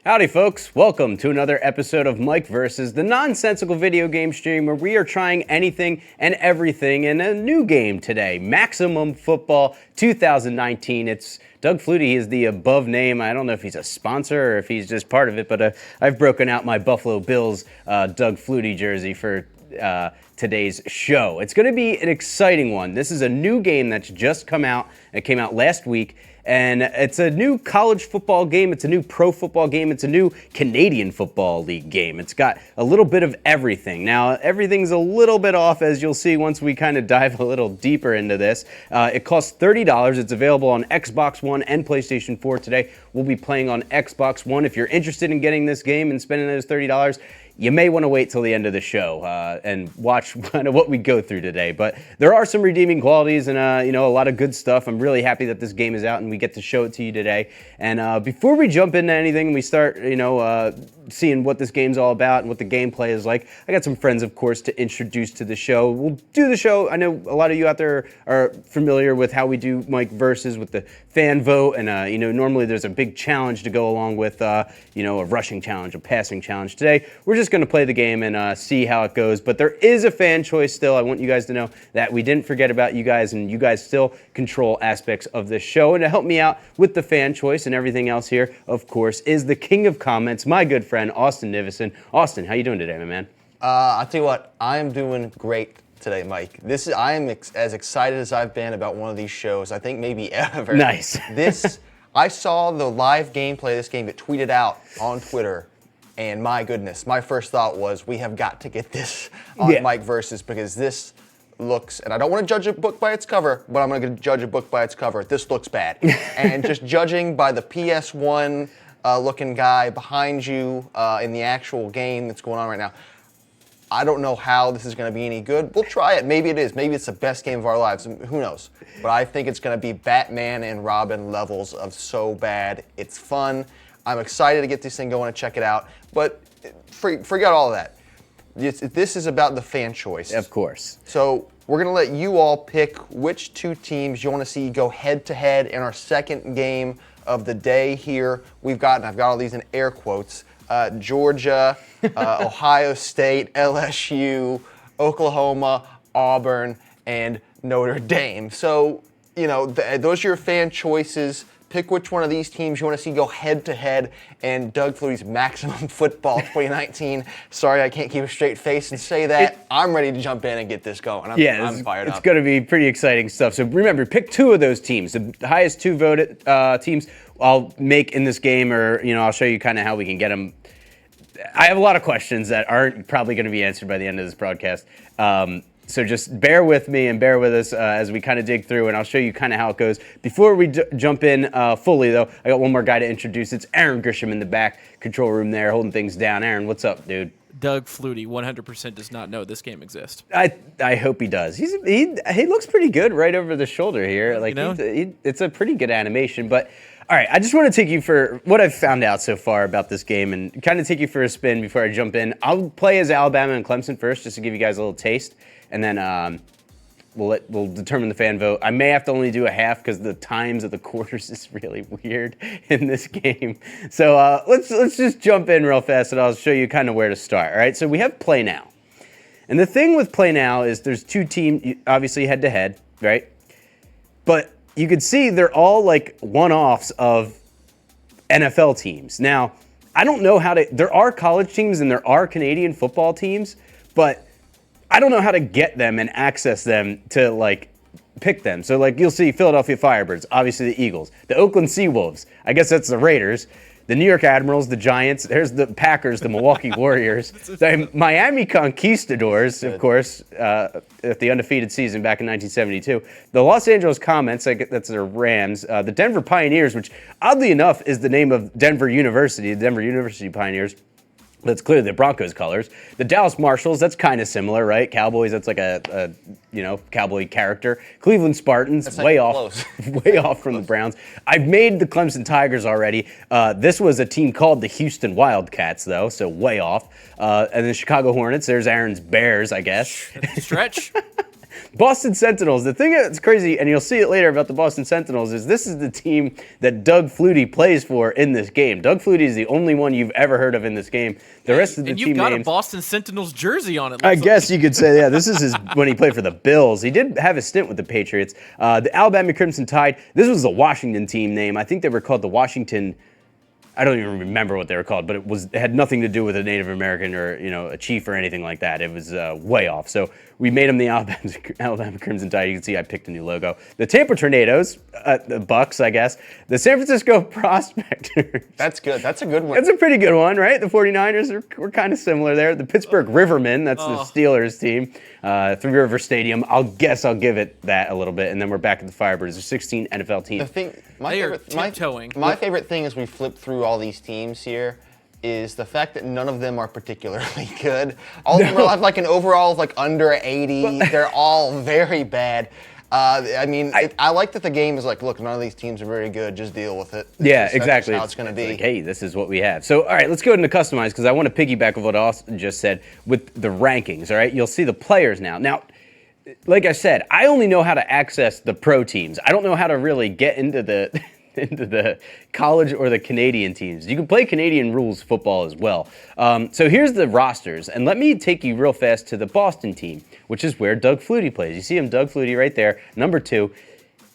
Howdy folks, welcome to another episode of Mike Versus, the nonsensical video game stream where we are trying anything and everything in a new game today, Maximum Football 2019. It's Doug Flutie. He is the above name. I don't know if he's a sponsor or if he's just part of it, but I've broken out my Buffalo Bills Doug Flutie jersey for today's show. It's going to be an exciting one. This is a new game that's just come out. It came out last week. And it's a new college football game, it's a new pro football game, it's a new Canadian Football League game. It's got a little bit of everything. Now, everything's a little bit off, as you'll see once we kind of dive a little deeper into this. It costs $30. It's available on Xbox One and PlayStation 4 today. We'll be playing on Xbox One. If you're interested in getting this game and spending those $30, you may want to wait till the end of the show and watch kind of what we go through today. But there are some redeeming qualities and a lot of good stuff. I'm really happy that this game is out and we get to show it to you today. And before we jump into anything, we start seeing what this game's all about and what the gameplay is like. I got some friends, of course, to introduce to the show. We'll do the show. I know a lot of you out there are familiar with how we do Mike Versus with the fan vote, and normally there's a big challenge to go along with a rushing challenge, a passing challenge. Today we're just going to play the game and see how it goes, but there is a fan choice still. I want you guys to know that we didn't forget about you guys, and you guys still control aspects of this show. And to help me out with the fan choice and everything else here, of course, is the king of comments, my good friend Austin Nivison. Austin, how you doing today, my man? I'll tell you what, I am doing great today, Mike. I am as excited as I've been about one of these shows, I think maybe ever. Nice. I saw the live gameplay of this game get tweeted out on Twitter, and my goodness, my first thought was we have got to get this on Mike Versus, because this looks, and I don't want to judge a book by its cover, but I'm going to judge a book by its cover. This looks bad. And just judging by the PS1 looking guy behind you in the actual game that's going on right now, I don't know how this is going to be any good. We'll try it. Maybe it is. Maybe it's the best game of our lives. Who knows? But I think it's going to be Batman and Robin levels of so bad. It's fun. I'm excited to get this thing going and check it out. But forget all of that. This is about the fan choice. Of course. So we're going to let you all pick which two teams you want to see go head-to-head in our second game of the day here. I've got all these in air quotes, Georgia, Ohio State, LSU, Oklahoma, Auburn, and Notre Dame. So, those are your fan choices. Pick which one of these teams you want to see go head-to-head in Doug Flutie's Maximum Football 2019. Sorry, I can't keep a straight face and say that. I'm ready to jump in and get this going. I'm fired up. It's going to be pretty exciting stuff. So remember, pick two of those teams. The highest two voted teams I'll make in this game, or I'll show you kind of how we can get them. I have a lot of questions that aren't probably going to be answered by the end of this broadcast. So just bear with me and bear with us as we kind of dig through, and I'll show you kind of how it goes. Before we jump in fully, though, I got one more guy to introduce. It's Aaron Grisham in the back control room there, holding things down. Aaron, what's up, dude? Doug Flutie 100% does not know this game exists. I hope he does. He looks pretty good right over the shoulder here. Like it's a pretty good animation, but. All right, I just want to take you for what I've found out so far about this game and kind of take you for a spin before I jump in. I'll play as Alabama and Clemson first just to give you guys a little taste, and then we'll determine the fan vote. I may have to only do a half because the times of the quarters is really weird in this game. So let's just jump in real fast, and I'll show you kind of where to start. All right, so we have Play Now. And the thing with Play Now is there's two teams, obviously head-to-head, right? But you can see they're all like one-offs of NFL teams. Now, I don't know there are college teams and there are Canadian football teams, but I don't know how to get them and access them to pick them. So you'll see Philadelphia Firebirds, obviously the Eagles, the Oakland Seawolves, I guess that's the Raiders, the New York Admirals, the Giants, there's the Packers, the Milwaukee Warriors, the Miami Conquistadors, of course, at the undefeated season back in 1972, the Los Angeles Comets, that's their Rams, the Denver Pioneers, which oddly enough is the name of Denver University, the Denver University Pioneers. That's clearly the Broncos colors. The Dallas Marshals, that's kind of similar, right? Cowboys, that's like a cowboy character. Cleveland Spartans, that's way off from the Browns. I've made the Clemson Tigers already. This was a team called the Houston Wildcats, though, so way off. And the Chicago Hornets, there's Aaron's Bears, I guess. Stretch. Boston Sentinels. The thing that's crazy, and you'll see it later about the Boston Sentinels, is this is the team that Doug Flutie plays for in this game. Doug Flutie is the only one you've ever heard of in this game. The rest of the team you've got names, a Boston Sentinels jersey on it. I guess you could say, yeah, this is his when he played for the Bills. He did have a stint with the Patriots. The Alabama Crimson Tide, this was the Washington team name. I think they were called the Washington, I don't even remember what they were called, but it had nothing to do with a Native American or, a chief or anything like that. It was way off. So we made them the Alabama Crimson Tide. You can see I picked a new logo. The Tampa Tornadoes, the Bucks, I guess. The San Francisco Prospectors. That's good. That's a good one. That's a pretty good one, right? The 49ers were kind of similar there. The Pittsburgh Rivermen, that's the Steelers team. Three River Stadium. I'll give it that a little bit. And then we're back at the Firebirds. There's 16 NFL teams. My favorite thing as we flip through all these teams here is the fact that none of them are particularly good. All of them have like an overall of like under 80. They're all very bad. I like that the game is like, look, none of these teams are very good. Just deal with it. Exactly. That's how it's going to be. Like, hey, this is what we have. So, all right, let's go into customize because I want to piggyback on what Austin just said with the rankings. All right, you'll see the players now. Now, like I said, I only know how to access the pro teams. I don't know how to really get into the into the college or the Canadian teams. You can play Canadian rules football as well. So here's the rosters, and let me take you real fast to the Boston team, which is where Doug Flutie plays. You see him, Doug Flutie, right there, number 2.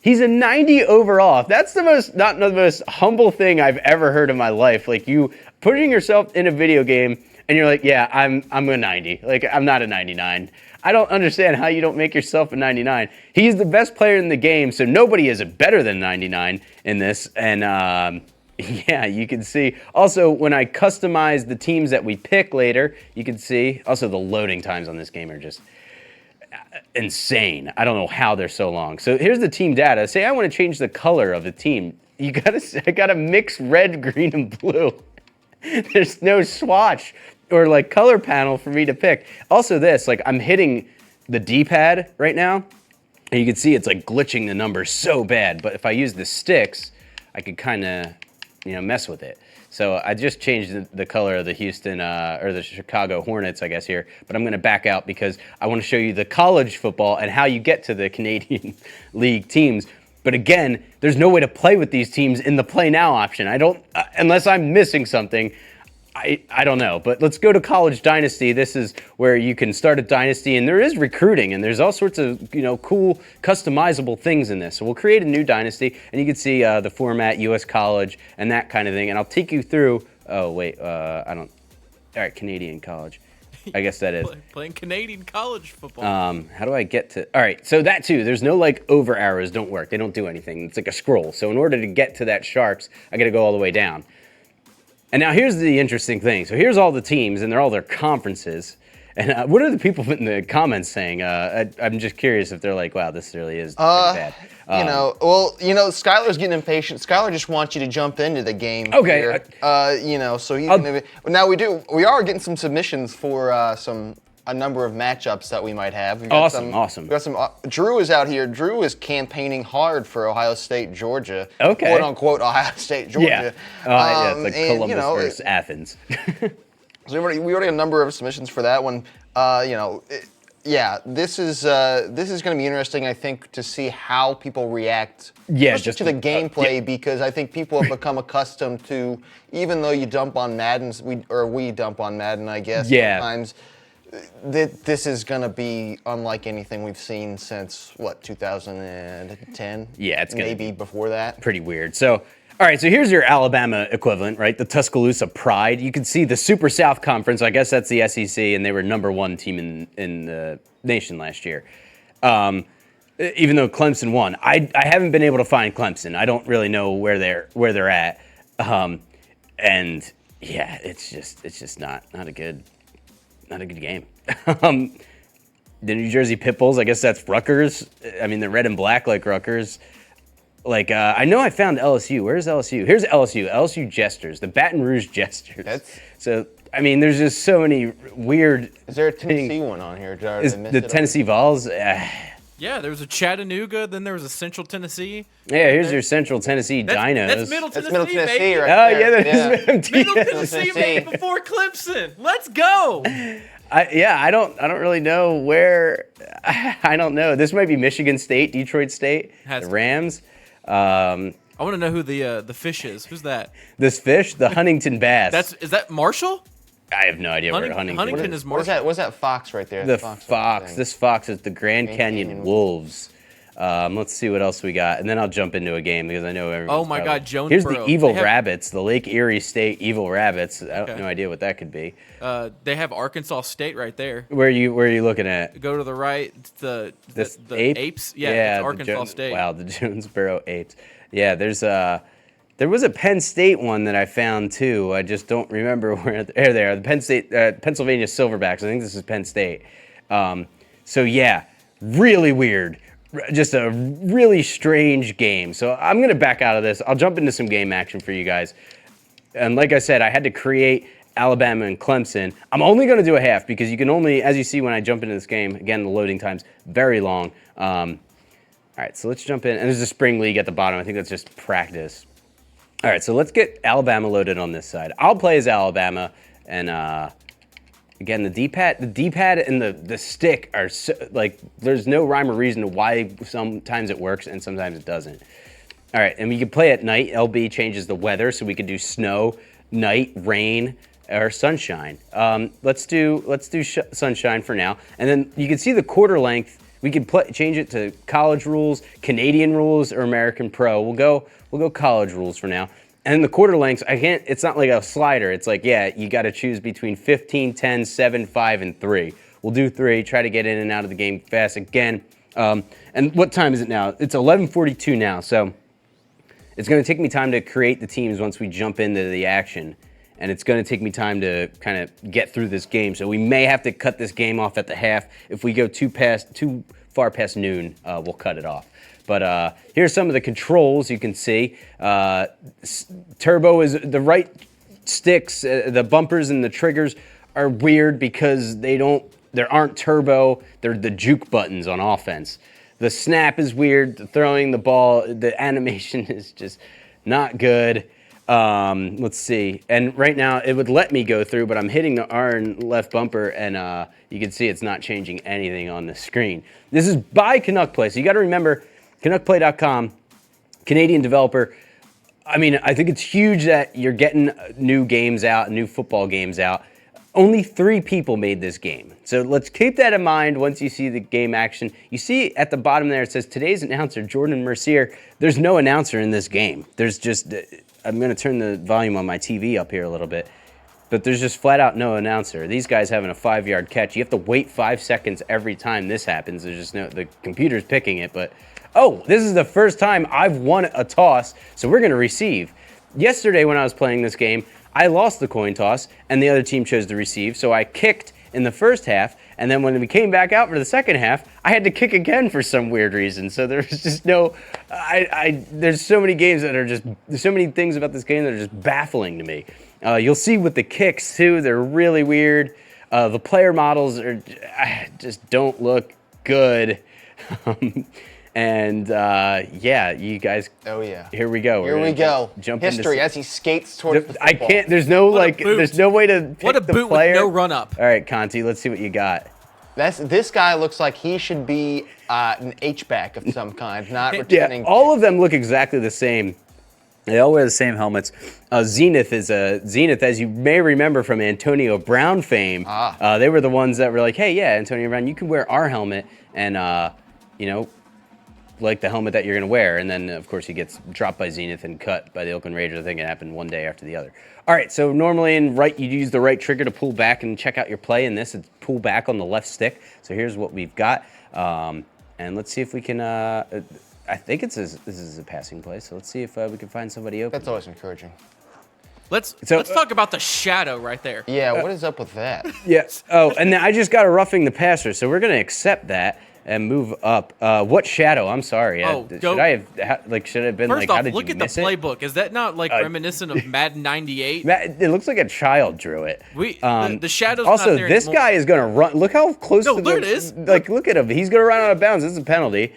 He's a 90 overall. That's the most humble thing I've ever heard in my life. Like you putting yourself in a video game, and you're like, yeah, I'm a 90. Like I'm not a 99. I don't understand how you don't make yourself a 99. He's the best player in the game, so nobody is better than 99 in this. And yeah, you can see. Also, when I customize the teams that we pick later, you can see. Also, the loading times on this game are just insane. I don't know how they're so long. So here's the team data. Say I want to change the color of the team. I gotta mix red, green, and blue. There's no swatch or like color panel for me to pick. Also this, like I'm hitting the D-pad right now, and you can see it's like glitching the numbers so bad, but if I use the sticks, I could kind of, mess with it. So I just changed the color of the Houston, or the Chicago Hornets, I guess here, but I'm gonna back out because I wanna show you the college football and how you get to the Canadian League teams. But again, there's no way to play with these teams in the play now option. I don't, unless I'm missing something, I don't know, but let's go to College Dynasty. This is where you can start a dynasty, and there is recruiting, and there's all sorts of cool customizable things in this. So we'll create a new dynasty, and you can see the format, U.S. College, and that kind of thing. And I'll take you through. Oh wait, I don't. All right, Canadian College. I guess that is playing Canadian college football. How do I get to? All right, so that too. There's no like over arrows. Don't work. They don't do anything. It's like a scroll. So in order to get to that Sharks, I got to go all the way down. And now here's the interesting thing. So here's all the teams, and they're all their conferences. And what are the people in the comments saying? I'm just curious if they're like, wow, this really is pretty bad. Skylar's getting impatient. Skylar just wants you to jump into the game. Okay. Here. So he's gonna be, now we are getting some submissions for a number of matchups that we might have. Awesome. We got some. Drew is out here. Drew is campaigning hard for Ohio State, Georgia. Okay. Quote unquote Ohio State, Georgia. Yeah. It's like Columbus versus Athens. So we already have a number of submissions for that one. This is going to be interesting, I think, to see how people react just to the gameplay, because I think people have become accustomed to, even though you dump on Madden, we dump on Madden, I guess, sometimes, this is going to be unlike anything we've seen since, 2010? Yeah, it's going to maybe before that. Pretty weird. So, all right, so here's your Alabama equivalent, right? The Tuscaloosa Pride. You can see the Super South Conference. I guess that's the SEC, and they were #1 team in the nation last year. Even though Clemson won, I haven't been able to find Clemson. I don't really know where they're at, and yeah, it's just not a good game. The New Jersey Pitbulls. I guess that's Rutgers. I mean, they're red and black like Rutgers. Like, I know I found LSU. Where's LSU? Here's LSU. LSU Jesters. The Baton Rouge Jesters. So, I mean, there's just so many weird Is there a Tennessee one on here? The Tennessee Vols? Yeah, there was a Chattanooga, then there was a Central Tennessee. Yeah, here's your Central Tennessee Dinos. That's Middle Tennessee, Middle Tennessee, baby. right? Oh, yeah, that is Middle Tennessee made before Clemson. Let's go. I don't really know where. I don't know. This might be Michigan State, Detroit State, the Rams. I want to know who the fish is. Who's that? This fish, the Huntington bass. Is that Marshall? I have no idea where Huntington is Marshall. What's that fox right there? The fox. This fox is the Grand Canyon Wolves. Let's see what else we got, and then I'll jump into a game because I know everyone. Oh my God, Jonesboro. Here's the Evil Rabbits, the Lake Erie State Evil Rabbits. I have no idea what that could be. They have Arkansas State right there. Where are you looking at? Go to the right. The apes. Yeah, it's Arkansas State. Wow, the Jonesboro Apes. Yeah, there was a Penn State one that I found too. I just don't remember where. There they are. The Penn State, Pennsylvania Silverbacks. I think this is Penn State. So yeah, really weird. Just a really strange game. So I'm going to back out of this. I'll jump into some game action for you guys. And like I said, I had to create Alabama and Clemson. I'm only going to do a half because you can only, as you see when I jump into this game, again, the loading time's very long. All right, so let's jump in. And there's a spring league at the bottom. I think that's just practice. All right, so let's get Alabama loaded on this side. I'll play as Alabama. And again, the D-pad and the stick are so, like, there's no rhyme or reason to why sometimes it works and sometimes it doesn't. All right, and we can play at night. LB changes the weather, so we could do snow, night, rain, or sunshine. Let's do sunshine for now, and then you can see the quarter length. We could change it to college rules, Canadian rules, or American Pro. We'll go college rules for now. And the quarter lengths, it's not like a slider. It's like, yeah, you got to choose between 15, 10, 7, 5, and 3. We'll do 3, try to get in and out of the game fast again. And what time is it now? It's 11:42 now, so it's going to take me time to create the teams once we jump into the action. And it's going to take me time to kind of get through this game. So we may have to cut this game off at the half. If we go too far past noon, we'll cut it off. But here's some of the controls you can see. Turbo is the right sticks, the bumpers and the triggers are weird because there aren't turbo, they're the juke buttons on offense. The snap is weird, the throwing the ball, the animation is just not good. Let's see. And right now it would let me go through, but I'm hitting the R and left bumper and you can see it's not changing anything on the screen. This is by Canuck Play, so you got to remember CanuckPlay.com, Canadian developer. I mean, I think it's huge that you're getting new games out, new football games out. Only 3 people made this game. So let's keep that in mind once you see the game action. You see at the bottom there, it says today's announcer, Jordan Mercier. There's no announcer in this game. There's just, I'm going to turn the volume on my TV up here a little bit. But there's just flat out no announcer. These guys having a 5-yard catch. You have to wait 5 seconds every time this happens. There's just no, the computer's picking it, but oh, this is the first time I've won a toss, so we're going to receive. Yesterday when I was playing this game, I lost the coin toss, and the other team chose to receive, so I kicked in the first half, and then when we came back out for the second half, I had to kick again for some weird reason. So there's just no, there's so many games that are just, there's so many things about this game that are just baffling to me. You'll see with the kicks too, they're really weird. The player models just don't look good. And yeah, you guys. Oh yeah. Here we go. Here we go. Jump history as he skates towards the football. I can't. There's no There's no way to pick what a the boot player. with no run up. All right, Conti. Let's see what you got. This guy looks like he should be an H-back of some kind, not returning. Yeah, all of them look exactly the same. They all wear the same helmets. Zenith is Zenith, as you may remember from Antonio Brown fame. They were the ones that were like, hey, yeah, Antonio Brown, you can wear our helmet and you know, like the helmet that you're going to wear. And then, of course, he gets dropped by Zenith and cut by the Oakland Raiders. I think it happened one day after the other. All right, so normally you use the right trigger to pull back and check out your play. In this, it's pull back on the left stick. So here's what we've got. And let's see if we can, I think this is a passing play. So let's see if we can find somebody open. That's always encouraging. Let's talk about the shadow right there. Yeah, what is up with that? Yes. Oh, and then I just got a roughing the passer, so we're going to accept that and move up. What shadow? I'm sorry. Should I have been First like, off, how did look you at the miss it? playbook. Is that not like reminiscent of Madden 98? It looks like a child drew it. The shadow's also, not there this anymore. guy is going to run. Look how close to there it is. Like, look at him. He's going to run out of bounds. This is a penalty.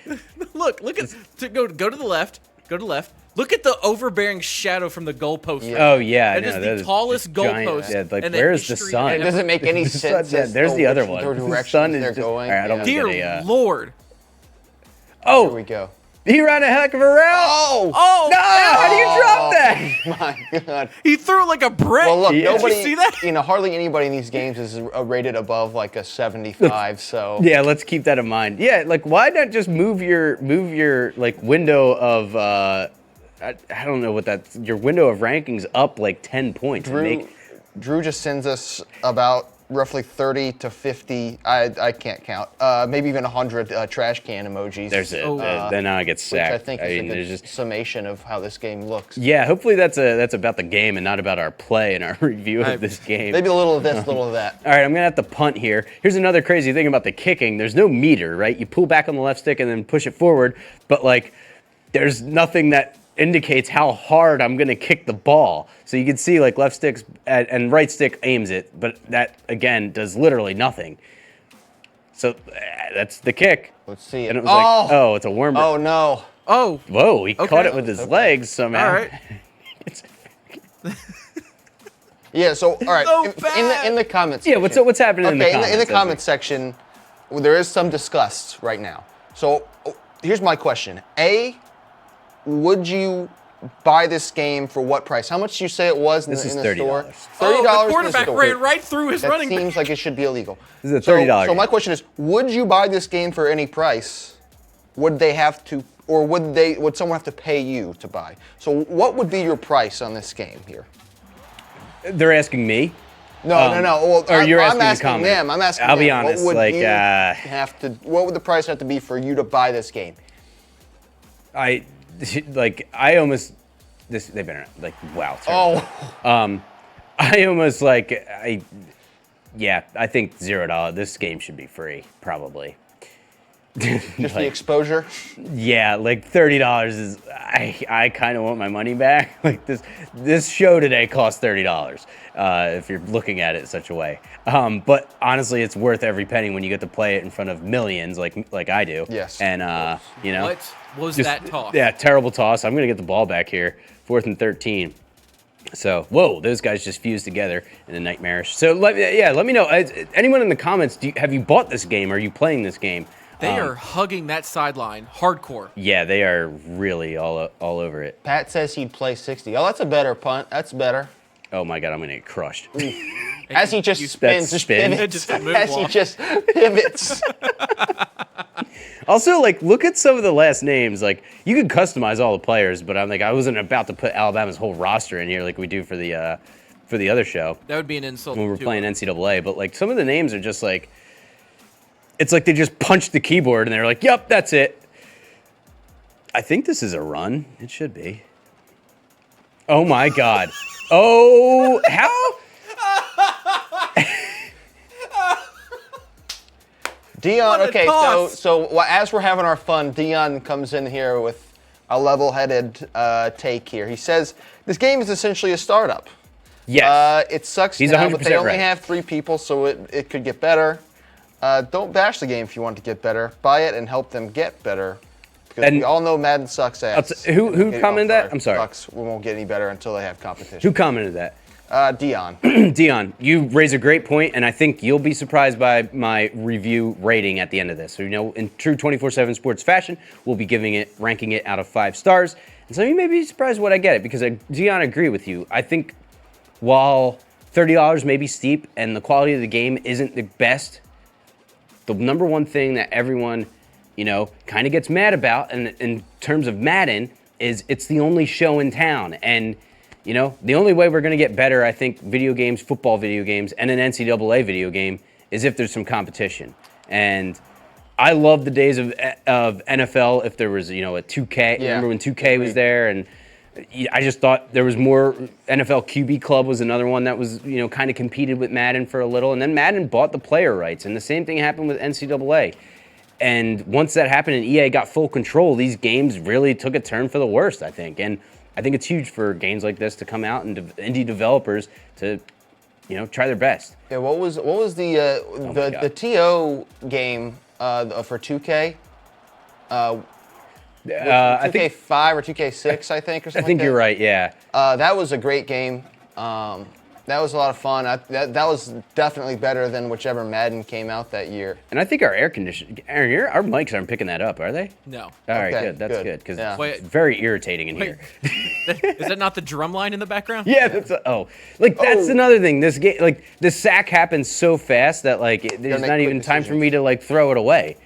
Look at go to the left. Go to the left. Look at the overbearing shadow from the goalpost. Yeah. Oh yeah, That I is know, the that tallest just giant. goalpost Yeah, like in the where's the history sun? It doesn't make any The sun- sense. yeah, as there's to the other which one. The directions sun is they're just- going. all right, I don't Yeah. wanna Dear get a, Lord. Here we Oh, go. he ran a heck of a route. Oh! Oh, No, how do you drop that? My God. he threw it like a brick. Well, look, Did nobody, you see that? hardly anybody in these games is rated above like a 75. So Yeah, let's keep that in mind. Yeah, like why not just move your like window of I don't know what that's your window of rankings up like 10 points. and Drew just sends us about roughly 30 to 50. I can't count. Maybe even 100 trash can emojis. There's it. Oh. Then I get Which sacked. I think is mean, a good there's just summation of how this game looks. yeah. Hopefully that's about the game and not about our play and our review of this game. Maybe a little of this, a little of that. All right, I'm gonna have to punt here. Here's another crazy thing about the kicking. There's no meter, right? You pull back on the left stick and then push it forward, but like, there's nothing that indicates how hard I'm gonna kick the ball. So you can see like left sticks and right stick aims it, but that again does literally nothing. So that's the kick. Let's see it. And it was like, oh, it's a worm. Oh no. Oh, Whoa, he caught it with his Okay. legs somehow. all right. Yeah. So all right. So in the comments. Yeah, section- what's happening in the Okay, comments? in the comments section, there is some disgust right now. So here's my question: A, would you buy this game for what price? How much did you say it was in, This is in the store? $30. $30 Oh, the in the quarterback store. ran right through his That running back. seems like it should be illegal. This is a $30 So my game. question is: would you buy this game for any price? Would they have to, or would someone have to pay you to buy? So what would be your price on this game here? They're asking me. No. Well, or you're I'm asking the asking comment. them. I'm asking I'll them. be honest, What would like, you have to? What would the price have to be for you to buy this game? I almost this they better not, like wow. Oh, I almost like I think $0. This game should be free probably. just the Like, exposure. yeah, like $30 is I kind of want my money back. Like this show today cost $30 if you're looking at it such a way. But honestly, it's worth every penny when you get to play it in front of millions like I do. Yes, And you know. What was Just- that toss? Yeah, terrible toss. I'm gonna get the ball back here. 4th and 13. So, whoa, those guys just fused together in a nightmarish. So, let me know. Anyone in the comments, have you bought this game? Are you playing this game? They are hugging that sideline hardcore. Yeah, they are really all over it. Pat says he'd play 60. Oh, that's a better punt. That's better. Oh my God, I'm gonna get crushed. As he just spins, That just spin. pivots. Just a As he moonwalk. just pivots. Also, like, look at some of the last names. Like, you can customize all the players, but I wasn't about to put Alabama's whole roster in here like we do for the other show That would be an insult. when we're to playing him. NCAA. But like, some of the names are just like, it's like they just punched the keyboard and they're like, "Yep, that's it." I think this is a run. It should be. Oh my God. Oh, how? Dion, What a okay, toss. so as we're having our fun, Dion comes in here with a level-headed take here. He says, this game is essentially a startup. Yes. It sucks He's now, but they 100% only right. have 3 people, so it could get better. Don't bash the game if you want to get better. Buy it and help them get better. Because And- we all know Madden sucks ass. who Okay, commented that? I'm sorry. Sucks. We won't get any better until they have Who competition. commented that? Dion. Dion, you raise a great point, and I think you'll be surprised by my review rating at the end of this. So, in true 24/7 sports fashion, we'll be ranking it out of 5 stars. And so you may be surprised what I get it, because Dion, I agree with you. I think while $30 may be steep and the quality of the game isn't the best, the number one thing that everyone, kind of gets mad about in terms of Madden is it's the only show in town. And the only way we're going to get better, I think, video games, football video games, and an NCAA video game is if there's some competition. And I love the days of NFL if there was, a 2K. Yeah. Remember when 2K was there? And I just thought there was more. NFL QB Club was another one that was, kind of competed with Madden for a little. And then Madden bought the player rights. And the same thing happened with NCAA. And once that happened and EA got full control, these games really took a turn for the worst, I think. And I think it's huge for games like this to come out and indie developers to, try their best. Yeah, what was the God. TO game for 2K? I think 2K5 or 2K6, I think, or something. I think like you're that. right. Yeah. That was a great game. That was a lot of fun. That was definitely better than whichever Madden came out that year. And I think our air conditioning, Aaron, our mics aren't picking that up, are they? No. All right, Okay, good. That's good. good because Yeah. it's very irritating in Wait, here. is that not the drum line in the background? Yeah, that's that's Oh. another thing. This game, like the sack happens so fast that like there's make not quick even time for decisions. me to like throw it away.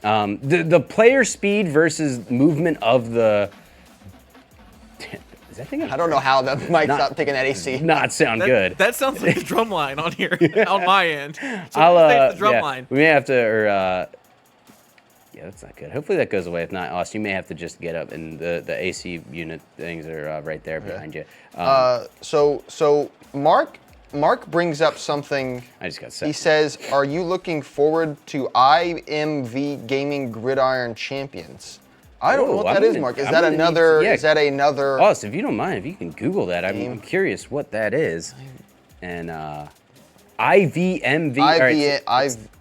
The player speed versus movement of the. Is that thing? I don't know how the mic Not- stopped taking that AC. Not sound good. That sounds like the drum line on here, on my end. So I'll the drum yeah, line. we may have to yeah, that's not good. Hopefully that goes away. If not, Austin, you may have to just get up, and the AC unit things are right there behind you. So Mark brings up something. I just got He set. says, "Are you looking forward to IMV Gaming Gridiron Champions?" I don't know what that is, Mark. Is that another? Is that another? Austin, if you don't mind, if you can Google that, I'm curious what that is. And IVMV.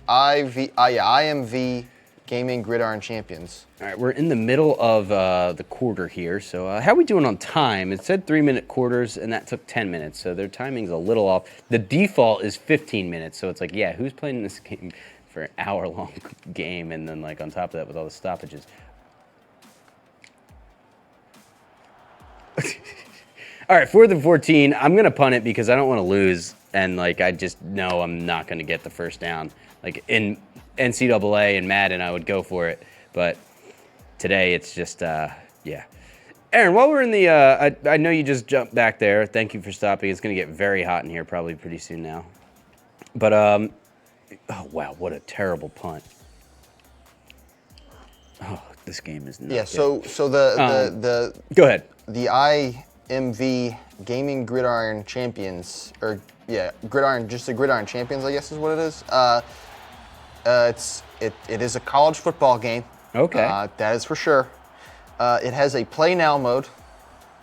IMV Gaming Gridiron Champions. All right, we're in the middle of the quarter here. So how are we doing on time? It said 3-minute quarters, and that took 10 minutes. So their timing's a little off. The default is 15 minutes. So it's like, yeah, who's playing this game for an hour-long game, and then like on top of that with all the stoppages? All right, 4th and 14. I'm gonna punt it because I don't want to lose, and like I just know I'm not gonna get the first down. Like in NCAA and Madden, I would go for it, but today it's just yeah. Aaron, while we're in the, I know you just jumped back there. Thank you for stopping. It's gonna get very hot in here probably pretty soon now. But oh wow, what a terrible punt. Oh, this game is not Yeah. good. So the Go ahead. the IMV Gaming Gridiron Champions, or yeah, just the Gridiron Champions, I guess is what it is. It is a college football game. Okay. That is for sure. It has a play now mode.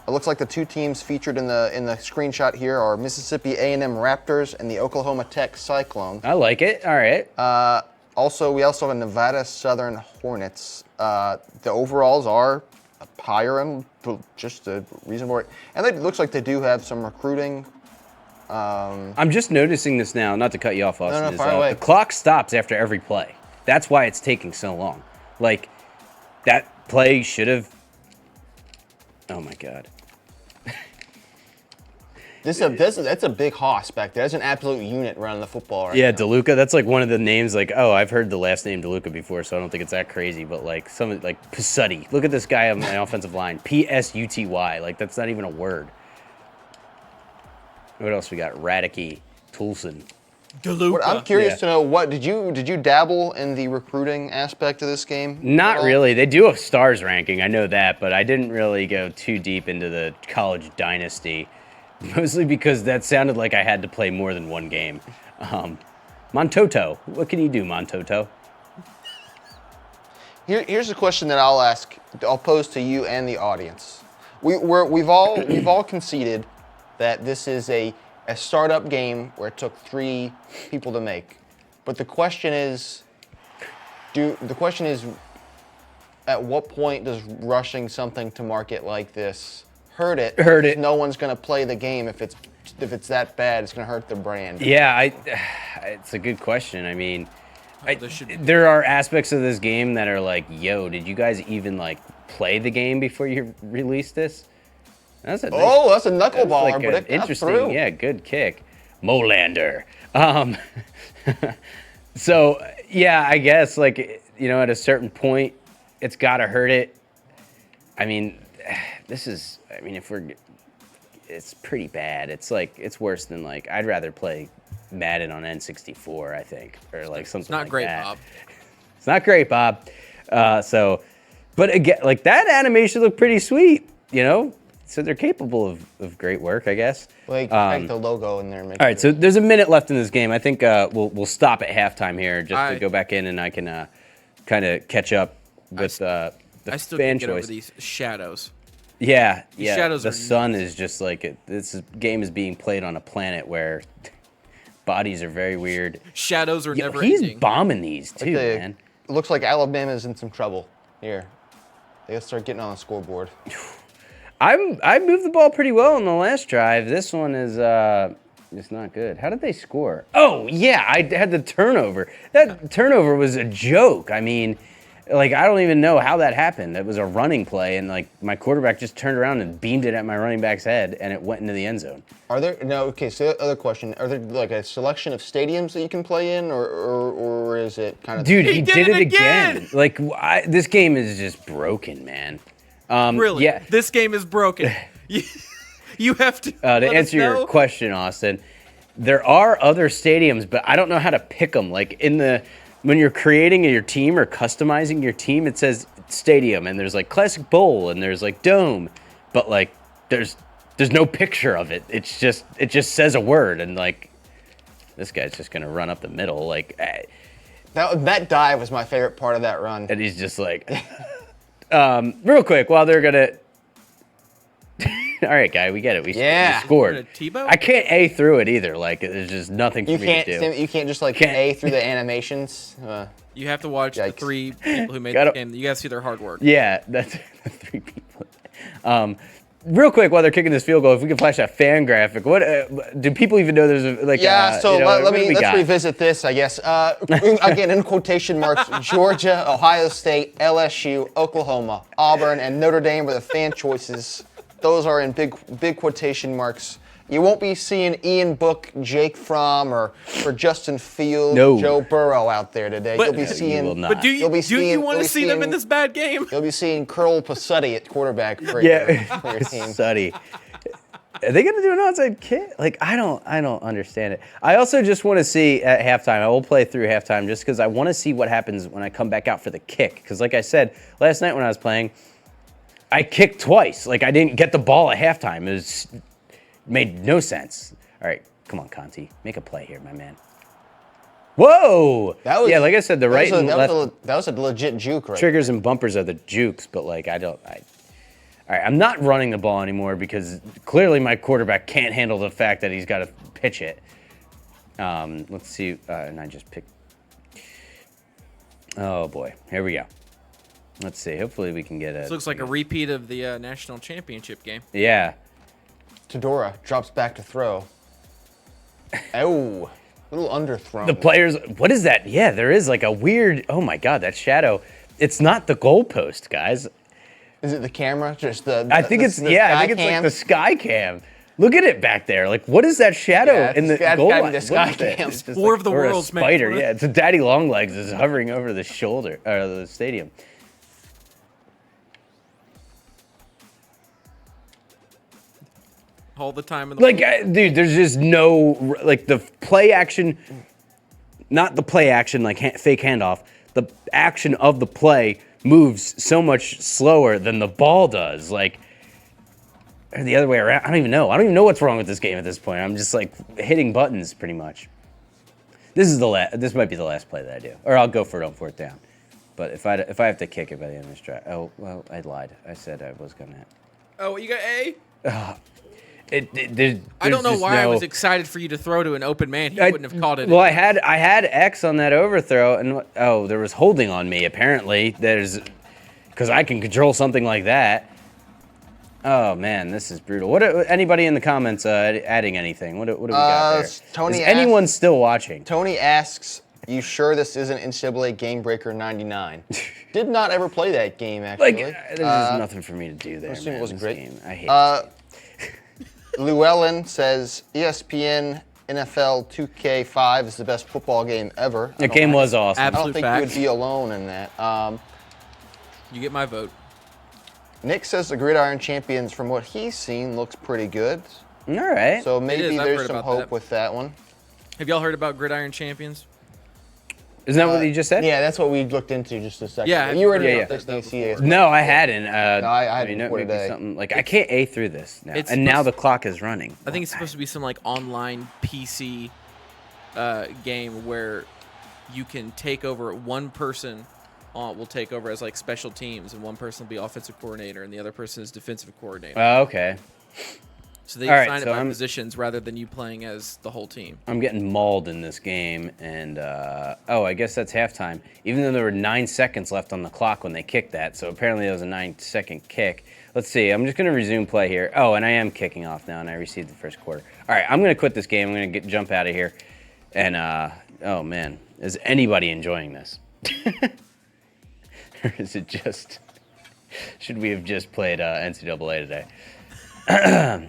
It looks like the two teams featured in the screenshot here are Mississippi A&M Raptors and the Oklahoma Tech Cyclone. I like it. All right. We also have a Nevada Southern Hornets. The overalls are higher and just a reasonable. And it looks like they do have some recruiting. I'm just noticing this now, not to cut you off, Austin. No, fire away. The clock stops after every play. That's why it's taking so long. Like, that play should have. Oh my God. That's a big hoss back there. That's an absolute unit running the football right Yeah, now. DeLuca. That's like one of the names. Like, oh, I've heard the last name DeLuca before, so I don't think it's that crazy. But like some like Pasutti. Look at this guy on the offensive line. Psuty. Like that's not even a word. What else we got? Radicky, Toulson. DeLuca. I'm curious Yeah. to know, what did you dabble in the recruiting aspect of this game? Not at all? really. They do a stars ranking. I know that, but I didn't really go too deep into the college dynasty. Mostly because that sounded like I had to play more than one game. Montoto. What can you do, Montoto? Here's a question that I'll pose to you and the audience. We've all conceded that this is a startup game where it took 3 people to make. But the question is, at what point does rushing something to market like this hurt it? Hurt it. No one's going to play the game if it's that bad. It's going to hurt the brand. Yeah, it's a good question. I mean, There should be- there are aspects of this game that are like, yo, did you guys even like play the game before you released this? That's a nice, That's a that's knuckleballer, like but an it got interesting, through. yeah, good kick. Molander. So, yeah, I guess, like, you know, at a certain point, it's got to hurt it. I mean, it's pretty bad. It's like, it's worse than, like, I'd rather play Madden on N64, I think, or like something It's not like great, that. Bob. It's not great, Bob. But again, like, that animation looked pretty sweet, you know? So they're capable of great work, I guess. Like, take the logo in there and make All right, so there's a minute left in this game. I think we'll stop at halftime here just to Alright. go back in, and I can kind of catch up with the I still fan can't get over choice. these shadows. Yeah. shadows The are sun is just like this game is being played on a planet where bodies are very weird. Shadows are Yo, never he's ending. bombing these too, man. It looks like Alabama's in some trouble here. They gotta start getting on the scoreboard. I moved the ball pretty well on the last drive. This one is it's not good. How did they score? Oh yeah, I had the turnover. That turnover was a joke. I mean, like I don't even know how that happened. It was a running play, and like my quarterback just turned around and beamed it at my running back's head, and it went into the end zone. Are there Okay, so the other question: are there like a selection of stadiums that you can play in, or is it kind of? Dude, he did it again. Like this game is just broken, man. Really? Yeah. This game is broken. You have to. To answer your question, Austin, there are other stadiums, but I don't know how to pick them. Like when you're creating your team or customizing your team, it says stadium, and there's like classic bowl, and there's like dome, but like there's no picture of it. It just says a word, and like this guy's just gonna run up the middle, like That dive was my favorite part of that run. and he's just like, real quick while they're gonna. All right, guy, we get it. We scored. Tebow? I can't A through it either. Like, there's just nothing for me to do. You can't just like A through the animations. You have to watch the Yikes. 3 people who made the game. You gotta see their hard work. Yeah, that's the 3 people. Real quick, while they're kicking this field goal, if we can flash that fan graphic, what do people even know? There's let's revisit this, I guess. Again, in quotation marks: Georgia, Ohio State, LSU, Oklahoma, Auburn, and Notre Dame were the fan choices. Those are in big quotation marks. You won't be seeing Ian Book, Jake Fromm, or Justin Fields, Joe Burrow out there today. You'll be seeing. But do you want to see them in this bad game? You'll be seeing Curl Passetti at quarterback for your team. Passetti. Are they gonna do an onside kick? Like I don't understand it. I also just want to see at halftime. I will play through halftime just because I want to see what happens when I come back out for the kick. Because like I said last night when I was playing, I kicked twice. Like I didn't get the ball at halftime. It made no sense. All right, come on, Conti, make a play here, my man. Whoa! Like I said, the right and left. That was a legit juke, right? Triggers and bumpers are the jukes, but like all right, I'm not running the ball anymore because clearly my quarterback can't handle the fact that he's got to pitch it. Let's see, and I just picked. Oh boy, here we go. Let's see. Hopefully we can get it. This looks like a repeat of the national championship game. Yeah. Tedora drops back to throw. Oh, a little underthrown. The players, what is that? Yeah, there is like a weird, oh my God, that shadow. It's not the goalpost, guys. Is it the camera? Just I think it's like the sky cam. Look at it back there. Like, what is that shadow in the goal line? The sky cam. It's War of the Worlds, man. Spider, yeah. It's a daddy long legs is hovering over the shoulder, or the stadium. All the time in the dude, there's just no the play action, not the play action like fake handoff. The action of the play moves so much slower than the ball does. Like, or the other way around. I don't even know. I don't even know what's wrong with this game at this point. I'm just like hitting buttons pretty much. This is this might be the last play that I do, or I'll go for it on 4th down. But if I have to kick it by the end of this drive, oh well, I lied. I said I was gonna. Oh, you got A? I don't know why I was excited for you to throw to an open man. He wouldn't have caught it. Well, I had X on that overthrow, and there was holding on me. Apparently, because I can control something like that. Oh man, this is brutal. What? Anybody in the comments adding anything? What do we got there? Tony is anyone still watching? Tony asks, "You sure this isn't NCAA Game Breaker '99?" Did not ever play that game actually. There's just nothing for me to do there. It wasn't great. Game. I hate this game. Llewellyn says ESPN NFL 2K5 is the best football game ever. The game was awesome. I don't think you would be alone in that. You get my vote. Nick says the Gridiron Champions, from what he's seen, looks pretty good. All right. So maybe there's some hope with that one. Have y'all heard about Gridiron Champions? Isn't that what you just said? Yeah, that's what we looked into just a second. Yeah, you already yeah. No, I hadn't. No, I hadn't before maybe today. something like I can't A through this now, and now the clock is running. I think it's supposed to be some like online PC game where you can take over. One person will take over as like special teams, and one person will be offensive coordinator, and the other person is defensive coordinator. Oh, okay. So they All right, assign so it by I'm- positions rather than you playing as the whole team. I'm getting mauled in this game, and I guess that's halftime. Even though there were 9 seconds left on the clock when they kicked that, so apparently it was a 9-second kick. Let's see. I'm just going to resume play here. Oh, and I am kicking off now, and I received the first quarter. All right, I'm going to quit this game. I'm going to jump out of here. And oh man, is anybody enjoying this? Or is it just? Should we have just played NCAA today?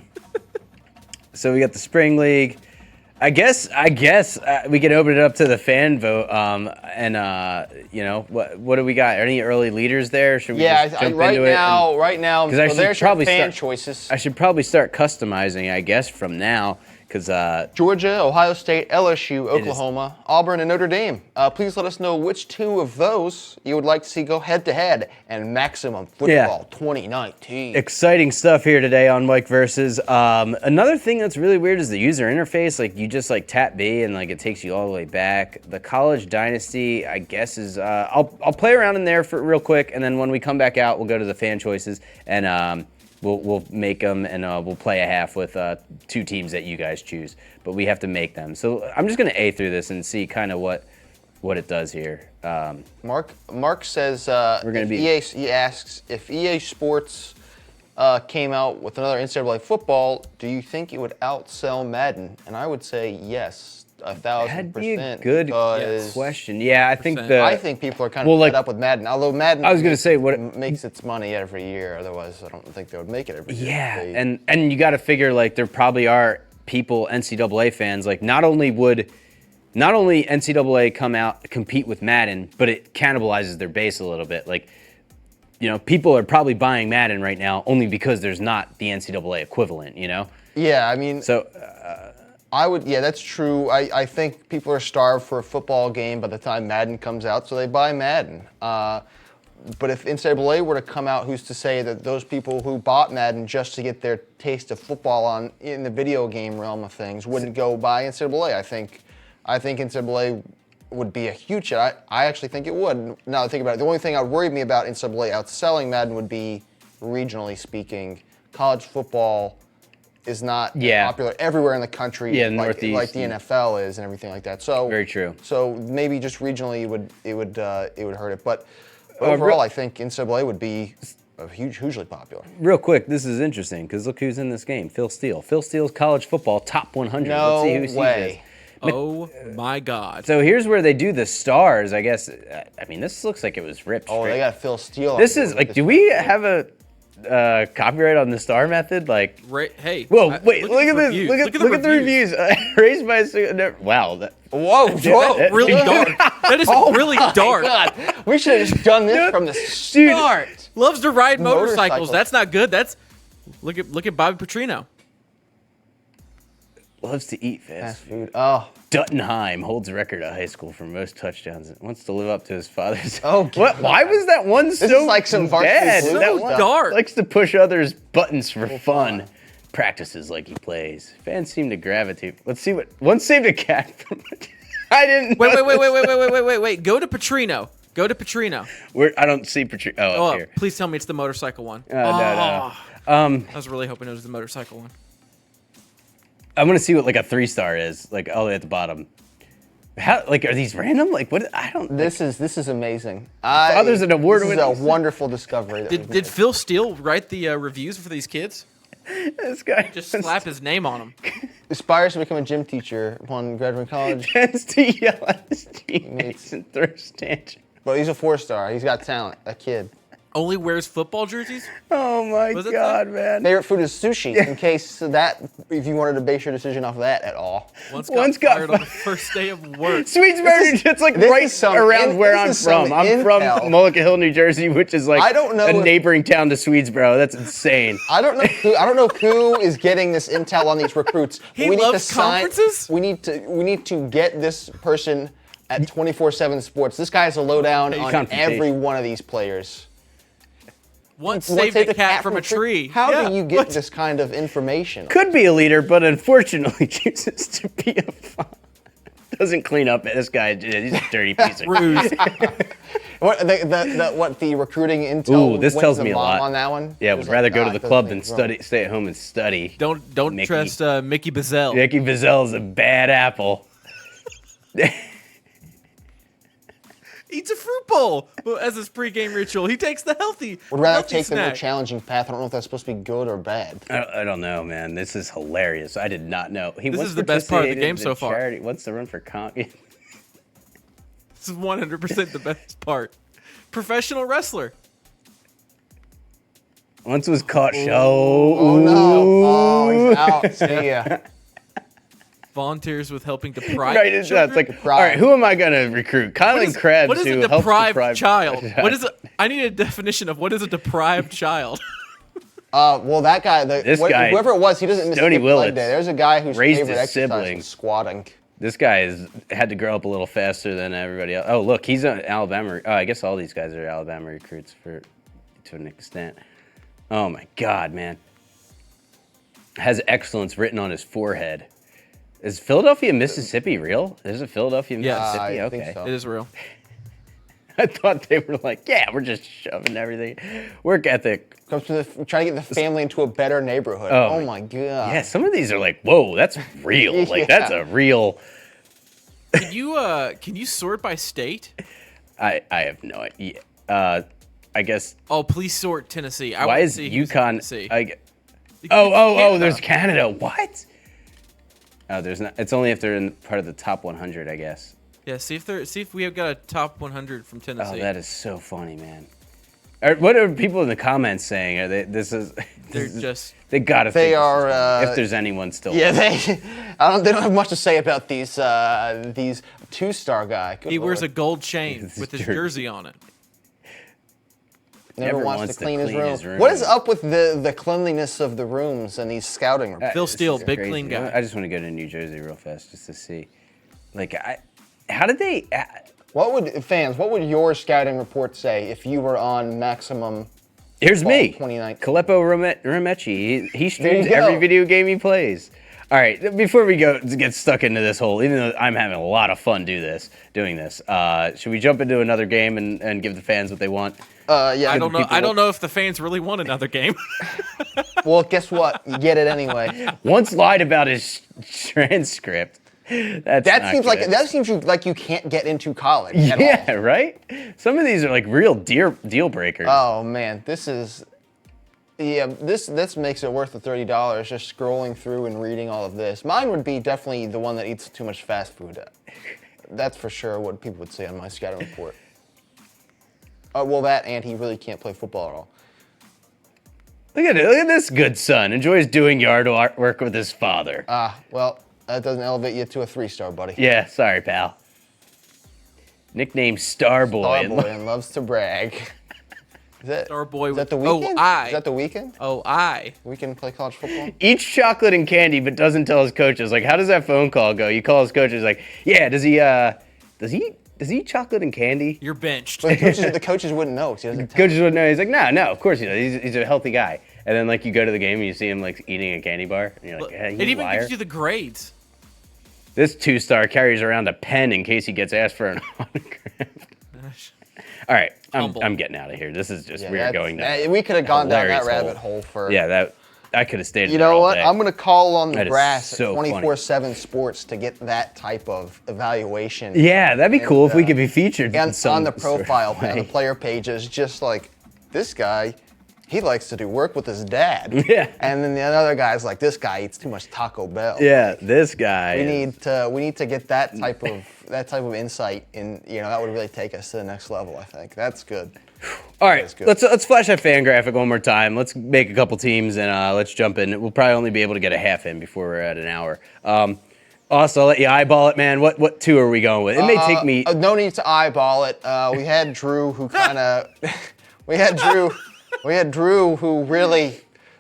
So we got the spring league. I guess we can open it up to the fan vote. What do we got? Any early leaders there? Should we just jump right into now, it? right now. Because I So should there's your probably fan start. choices. I should probably start customizing, I guess, from now. Because Georgia, Ohio State, LSU, Oklahoma, Auburn, and Notre Dame. Please let us know which two of those you would like to see go head-to-head and Maximum Football 2019. exciting stuff here today on Mike Versus. Another thing that's really weird is the user interface. Like you just like tap B and like it takes you all the way back. The College Dynasty, I guess, is I'll play around in there for real quick, and then when we come back out, we'll go to the fan choices and we'll make them and we'll play a half with 2 teams that you guys choose. But we have to make them. So I'm just gonna A through this and see kind of what it does here. Mark says We're gonna he asks if EA Sports came out with another NCAA football, do you think it would outsell Madden? And I would say yes, 1,000%. That'd be a good because question. Yeah, I think Percent. I think people are kind of fed up with Madden. Although Madden, I was gonna say, what makes its money every year. Otherwise, I don't think they would make it every year. Yeah, and you got to figure like there probably are people NCAA fans like not only NCAA come out compete with Madden, but it cannibalizes their base a little bit. Like people are probably buying Madden right now only because there's not the NCAA equivalent. Yeah, I mean, So yeah, that's true. I think people are starved for a football game by the time Madden comes out, so they buy Madden. But if NCAA were to come out, who's to say that those people who bought Madden just to get their taste of football in the video game realm of things wouldn't go buy NCAA? I think NCAA would be a huge hit. I actually think it would. Now that I think about it, the only thing that would worry me about NCAA outselling Madden would be, regionally speaking, college football is not popular everywhere in the country like the NFL is and everything like that. So very true. So maybe just regionally it would hurt it. But overall, I think NCAA would be hugely popular. real quick, this is interesting because look who's in this game. Phil Steele. Phil Steele's college football top 100. No Let's see who way. Oh my God. So here's where they do the stars, I guess. I mean, this looks like it was ripped. Oh, straight. they got Phil Steele. This is like, do we have a copyright on the star method? Like, Hey. whoa, wait, look at this. reviews. Look at the reviews. Raised by Whoa, Really dark. That is really dark. God, we should have just done this from the start. Loves to ride motorcycles. Motorcycles. That's not good. Look at Bobby Petrino. loves to eat fast Fast food. food. Oh, Duttonheim holds record at high school for most touchdowns. Wants to live up to his father's. Oh, What? Why was that one so is like some varsity bad? blues That So one dark. likes to push others' buttons for fun. Practices like he plays. Fans seem to gravitate. Let's see what. One saved a cat from. I didn't. Wait. know Go to Petrino. I don't see Patrick. Oh, Oh, up here. please tell me it's the motorcycle one. No. I was really hoping it was the motorcycle one. I'm gonna see what like a 3-star is, like all the way at the bottom. How like are these random? Like what? I don't. this is amazing. Father's an award This is winning- a wonderful discovery. That we've Did made. Phil Steele write the reviews for these kids? This guy Just slap his name on them. Aspires to become a gym teacher upon graduating college, tends to yell at his teammates and throw tangents. but he's a 4-star. He's got talent. That kid. Only wears football jerseys? Oh my Was it god, that? man! Favorite food is sushi. In case that, if you wanted to base your decision off of that at all. Once got fired on the first day of work. Sweetsbury, it's like this right is some around where this I'm is some from. I'm from intel. Mullica Hill, New Jersey, which is like I don't know a if- neighboring town to Swedesboro. That's insane. I don't know who is getting this intel on these recruits. He we need loves to sign, conferences? We need to get this person at 24/7 Sports. This guy has a lowdown on Confrontation. every one of these players. Once saved a cat from a tree. How Yeah. do you get this kind of information? Could be a leader, but unfortunately chooses to be a father. Doesn't clean up. This guy, he's a dirty piece of Ruse. the recruiting intel? Ooh, this went tells to the me a mom lot. on that one. Yeah, It would was rather like, go to it the doesn't club think than wrong. stay at home and study. Don't Mickey. trust Mickey Bazell. Mickey Bazell is a bad apple. Eats a fruit bowl as his pregame ritual. He takes the healthy. Would rather healthy take the more snack. challenging path. I don't know if that's supposed to be good or bad. I don't know, man. This is hilarious. I did not know. He This once is the best part of the participated game in so far. charity. Wants to run for This is 100% the best part. Professional wrestler. Once was caught. Oh no! Oh, he's out. See ya. Volunteers with helping deprive Right, it's children. like, all right, who am I going to recruit? Kylan Krebs, what is who a helps deprived deprive child? What is I need a definition of what is a deprived child. Well, that guy, guy, whoever it was, he doesn't miss Stony a leg Willits, day. There's a guy whose raised favorite his exercise sibling. was squatting. This guy had to grow up a little faster than everybody else. Oh, look, he's an Alabama. Oh, I guess all these guys are Alabama recruits to an extent. Oh my God, man. Has excellence written on his forehead. Is Philadelphia, Mississippi real? Is it Philadelphia, Yes. Mississippi? I Okay. think so. It is real. I thought they were like, yeah, we're just shoving everything. Work ethic. Comes to trying to get the family into a better neighborhood. Oh Oh, my God. Yeah, some of these are like, whoa, that's real. Like, that's a real. Can you sort by state? I have no idea. I guess. Oh, please sort Tennessee. I Why want to is see who's in UConn? Tennessee. Oh, there's Canada. What? Oh, there's not. It's only if they're in part of the top 100, I guess. Yeah, see if we have got a top 100 from Tennessee. Oh, that is so funny, man. What are people in the comments saying? Are they? They're just. They gotta. They think this is are, funny, if there's anyone still. Yeah, they don't have much to say about these two-star guy. Good He wears a Lord. gold chain His with his jersey. jersey on it. Never wants to clean his room. What is up with the cleanliness of the rooms and these scouting reports? Phil This Steele, is big crazy. clean You know guy. what? I just want to go to New Jersey real fast just to see. Like, how did they? What would your scouting report say if you were on Maximum? Here's Fall me, 2019. Kaleppo Romechi. He streams you go. every video game he plays. All right, before we get stuck into this hole, even though I'm having a lot of fun doing this, should we jump into another game and give the fans what they want? Yeah. I don't know if the fans really want another game. Well, guess what? You get it anyway. Once lied about his transcript. That seems like you can't get into college. At Yeah, all. right? Some of these are like real deal breakers. Oh man, this makes it worth the $30 just scrolling through and reading all of this. Mine would be definitely the one that eats too much fast food. That's for sure what people would say on my scouting report. Well, that and he really can't play football at all. Look at this good son. Enjoys doing yard work with his father. Well, that doesn't elevate you to a 3-star, buddy. Yeah, sorry, pal. Nickname Starboy. Starboy and loves to brag. Starboy Is that the with- oh, weekend? I. Is that the weekend? Oh, I. Weekend play college football? Eats chocolate and candy, but doesn't tell his coaches. Like, how does that phone call go? You call his coaches, like, yeah, does he eat chocolate and candy? You're benched. But the coaches wouldn't know. 'Cause he doesn't tell Coaches would know. He's like, no, of course he does. He's a healthy guy. And then, like, you go to the game and you see him, like, eating a candy bar. And you're like, hey, It you even liar. gives you the grades. This 2-star carries around a pen in case he gets asked for an autograph. All right, Humble. I'm getting out of here. This is just Yeah, we're that's- going down. we could have gone down that hilarious rabbit hole for. Yeah, I could have stayed. You there know all what? day. I'm going to call on the That is brass so at funny. 24/7 Sports to get that type of evaluation. Yeah, that'd be cool if we uh, could be featured in And some on the sort of profile, way. on the player pages, just like this guy, he likes to do work with his dad. Yeah. And then the other guy's like, this guy eats too much Taco Bell. Yeah, this guy. We need to get that type of insight in. That would really take us to the next level. I think that's good. All right, That's good. let's flash that fan graphic one more time. Let's make a couple teams and let's jump in. We'll probably only be able to get a half in before we're at an hour. Also, I'll let you eyeball it, man. What two are we going with? It may take me. No need to eyeball it. We had Drew, who kind of. we had Drew, who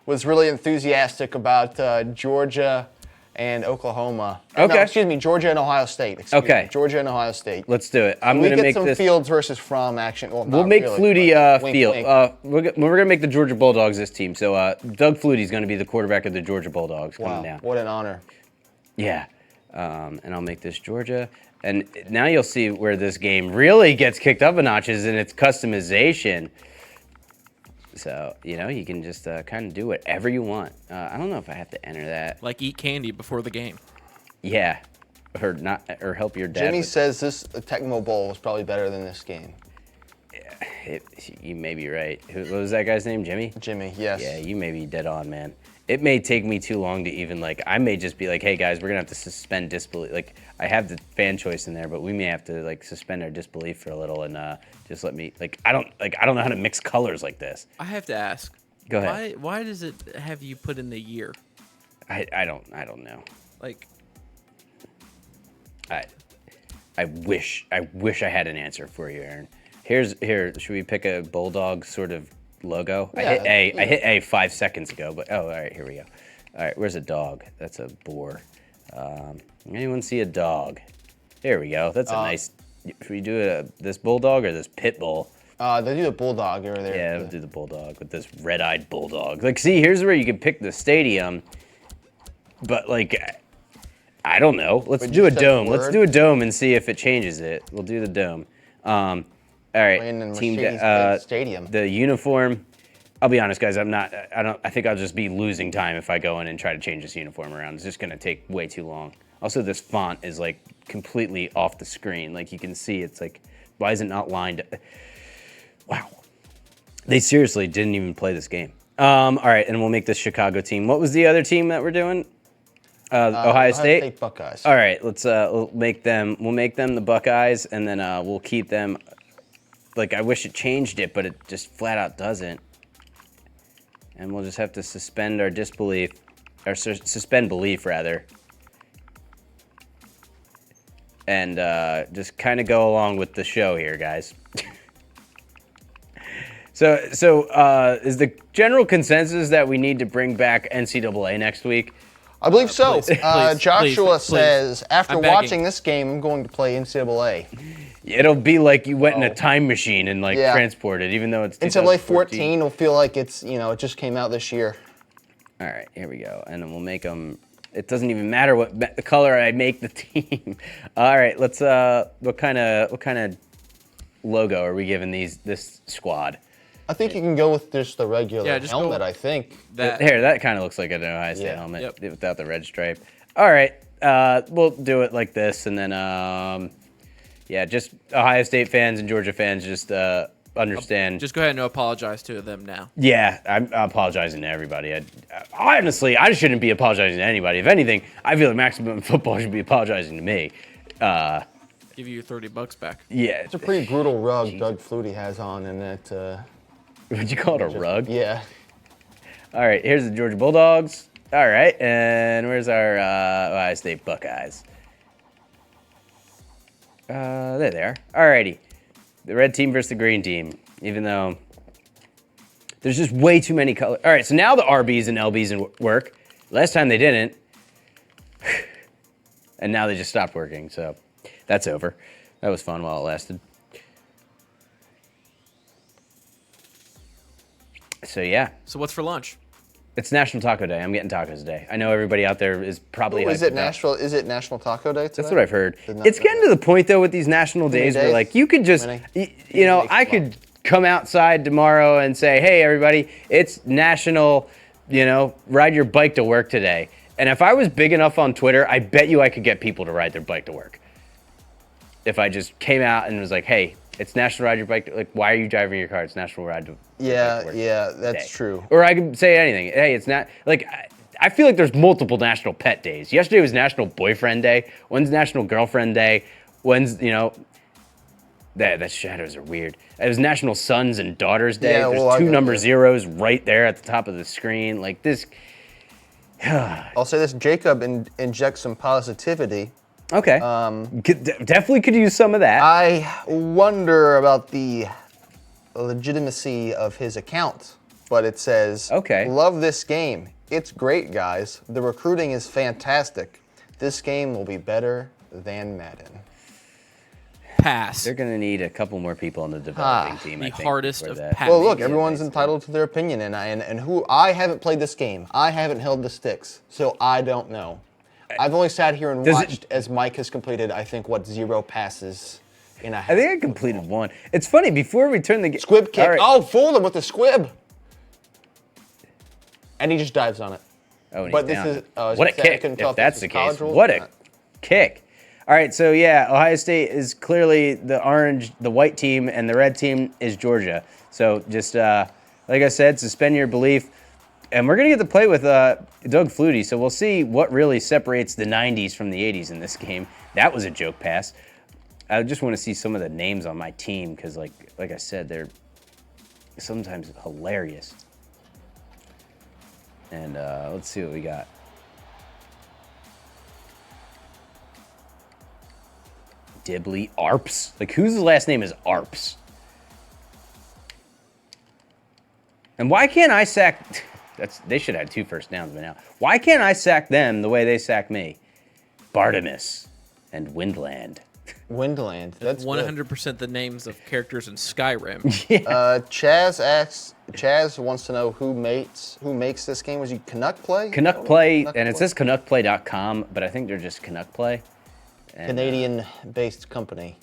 was really enthusiastic about Georgia and Oklahoma. Okay. No, excuse me, Georgia and Ohio State. Georgia and Ohio State. Let's do it. I'm we gonna get make some this. Fields versus Fromm action. Well, We'll not make really, Flutie but wink, field. wink. We're gonna make the Georgia Bulldogs this team. So Doug Flutie's gonna be the quarterback of the Georgia Bulldogs coming Wow, down. what an honor. Yeah. And I'll make this Georgia. And now you'll see where this game really gets kicked up a notch is in its customization. So, you can just kind of do whatever you want. I don't know if I have to enter that. Like eat candy before the game. Yeah. Or help your dad. Jimmy says this Tecmo Bowl was probably better than this game. You may be right. What was that guy's name? Jimmy? Jimmy, yes. Yeah, you may be dead on, man. It may take me too long to even, I may just be like, hey, guys, we're going to have to suspend disbelief. I have the fan choice in there, but we may have to, suspend our disbelief for a little and just let me, I don't know how to mix colors like this. I have to ask. Go ahead. Why does it have you put in the year? I don't know. I wish I had an answer for you, Aaron. Here, should we pick a bulldog sort of logo? Yeah, I hit A 5 seconds ago, but all right, here we go. All right, where's a dog? That's a boar. Anyone see a dog? There we go. That's a nice. Should we do this bulldog or this pit bull? They do the bulldog over there. Yeah, we'll do the bulldog with this red-eyed bulldog. See, here's where you can pick the stadium, but I don't know. Let's do a dome. Let's do a dome and see if it changes it. We'll do the dome. All right, team Stadium. The uniform. I'll be honest, guys. I think I'll just be losing time if I go in and try to change this uniform around. It's just gonna take way too long. Also, this font is completely off the screen. You can see, it's why is it not lined? Wow, they seriously didn't even play this game. All right, and we'll make this Chicago team. What was the other team that we're doing? Ohio State Buckeyes. All right, let's we'll make them the Buckeyes, and then we'll keep them. I wish it changed it, but it just flat out doesn't. And we'll just have to suspend our disbelief, or suspend belief rather, and just kind of go along with the show here, guys. So is the general consensus that we need to bring back NCAA next week? I believe so. Please, Joshua please. says, after I'm begging. watching this game, I'm going to play NCAA. It'll be like you went in a time machine and transported, even though it's NCAA 14 will feel like it's, it just came out this year. All right, here we go. And then we'll make them, it doesn't even matter what color I make the team. All right, let's, what kind of logo are we giving this squad? I think you can go with just the regular just helmet, I think. That kind of looks like an Ohio State helmet without the red stripe. All right, we'll do it like this, and then, just Ohio State fans and Georgia fans just understand. Just go ahead and apologize to them now. Yeah, I'm apologizing to everybody. Honestly, I shouldn't be apologizing to anybody. If anything, I feel like Maximum Football should be apologizing to me. Give you your $30 back. Yeah. It's a pretty brutal rug Doug Flutie has on, and that... Would you call it a rug? Yeah. All right, here's the Georgia Bulldogs. All right, and where's our Ohio State Buckeyes? There they are. All righty. The red team versus the green team, even though there's just way too many colors. All right, so now the RBs and LBs work. Last time they didn't. And now they just stopped working, so that's over. That was fun while it lasted. So yeah. So what's for lunch? It's National Taco Day. I'm getting tacos today. I know everybody out there is probably. Is it National Taco Day today? That's what I've heard. It's getting to the point though with these national days where you could just, I could come outside tomorrow and say, hey everybody, it's National, ride your bike to work today. And if I was big enough on Twitter, I bet you I could get people to ride their bike to work. If I just came out and was like, hey, it's National Ride Your Bike. Why are you driving your car? It's National Ride to Work. Yeah, that's true. Or I could say anything. Hey, it's not I feel like there's multiple National Pet Days. Yesterday was National Boyfriend Day. When's National Girlfriend Day? When's that shadows are weird. It was National Sons and Daughters Day. Yeah, there's two number zeros right there at the top of the screen. This. I'll say this: Jacob injects some positivity. Okay. Definitely could use some of that. I wonder about the legitimacy of his account, but it says, okay. Love this game. It's great, guys. The recruiting is fantastic. This game will be better than Madden. Pass. They're going to need a couple more people on the developing team, I think. The hardest of pass. Well, look, everyone's entitled to their opinion, and who I haven't played this game. I haven't held the sticks, so I don't know. I've only sat here and Does watched as Mike has completed, I think, 0 passes in a half. I think I completed one. It's funny, before we turn the game... Squib kick. Oh, fooled him with the squib. And he just dives on it. Oh, and But he's this down. is What a kick, if that's the case. What a kick. All right, so yeah, Ohio State is clearly the white team, and the red team is Georgia. So just, like I said, suspend your belief. And we're going to get to play with Doug Flutie, so we'll see what really separates the 90s from the 80s in this game. That was a joke pass. I just want to see some of the names on my team because, like I said, they're sometimes hilarious. And let's see what we got. Dibley Arps? Like, whose last name is Arps? And why can't I sack... They should have had 2 first downs by now. Why can't I sack them the way they sack me? Bartimus and Windland. Windland. That's 100% the names of characters in Skyrim. Chaz wants to know who makes this game. Was he Canuck Play? Canuck Play, and it says CanuckPlay.com, but I think they're just Canuck Play. And, Canadian-based company.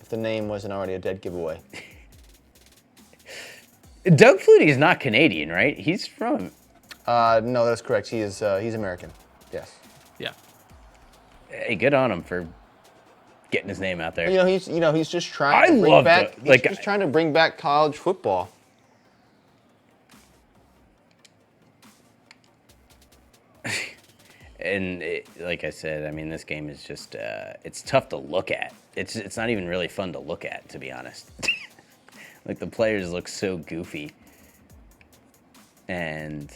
If the name wasn't already a dead giveaway. Doug Flutie is not Canadian, right? He's from... No, that's correct. He's American. Yes. Yeah. Hey, good on him for getting his name out there. He's just trying to bring back. He's just trying to bring back college football. And like I said, I mean, this game is just, it's tough to look at. It's not even really fun to look at, to be honest. Like, the players look so goofy. And...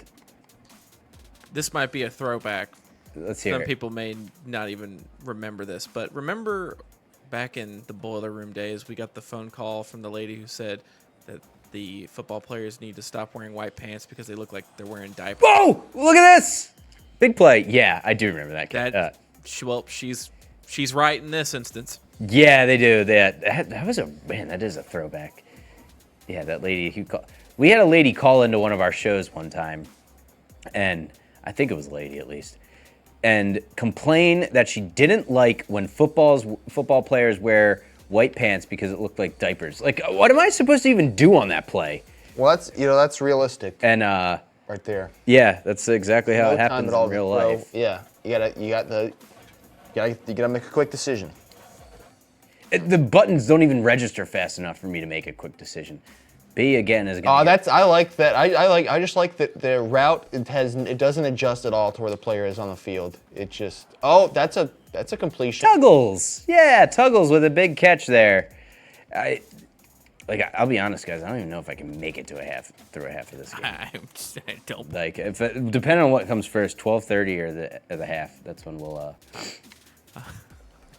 This might be a throwback. Let's hear Some it. people may not even remember this, but remember back in the boiler room days, we got the phone call from the lady who said that the football players need to stop wearing white pants because they look like they're wearing diapers. Whoa! Look at this! Big play. Yeah, I do remember that. She's right in this instance. Yeah, they do. That was that is a throwback. Yeah, that lady who called. We had a lady call into one of our shows one time, and I think it was a lady at least, and complain that she didn't like when football players wear white pants because it looked like diapers. Like, what am I supposed to even do on that play? Well, that's realistic. And right there. Yeah, that's exactly how it happens in real life. Yeah, you gotta make a quick decision. The buttons don't even register fast enough for me to make a quick decision. B again is gonna. I like that. I just like that the route it doesn't adjust at all to where the player is on the field. It just that's a completion. Tuggles, yeah, Tuggles with a big catch there. I'll be honest, guys. I don't even know if I can make it to through a half of this game. I don't. Like, depending on what comes first, 12:30 or the half. That's when we'll.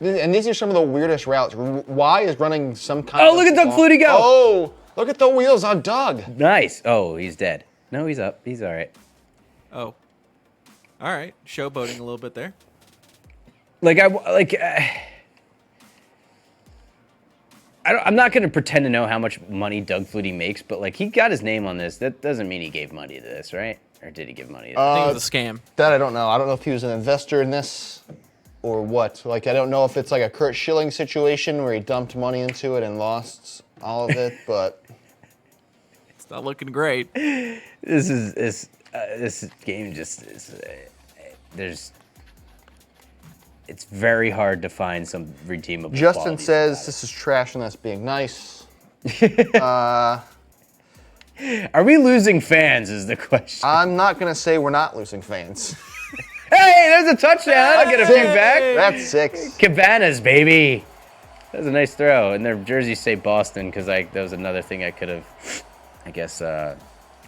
And these are some of the weirdest routes. Y is running some kind. Oh, look at Doug Flutie go! Oh, look at the wheels on Doug. Nice. Oh, he's dead. No, he's up. He's all right. Oh, all right. Showboating a little bit there. I'm not going to pretend to know how much money Doug Flutie makes, but like, he got his name on this. That doesn't mean he gave money to this, right? Or did he give money to this? I think it was a scam. That I don't know. I don't know if he was an investor in this or what. Like, I don't know if it's like a Kurt Schilling situation where he dumped money into it and lost all of it, but it's not looking great. This game just is. It's very hard to find some redeemable. Justin says this is trash and that's being nice. Are we losing fans is the question. I'm not going to say we're not losing fans. Hey, there's a touchdown. I'll get a few back. That's 6. Cabanas, baby. That was a nice throw. And their jerseys say Boston because that was another thing I could have, I guess.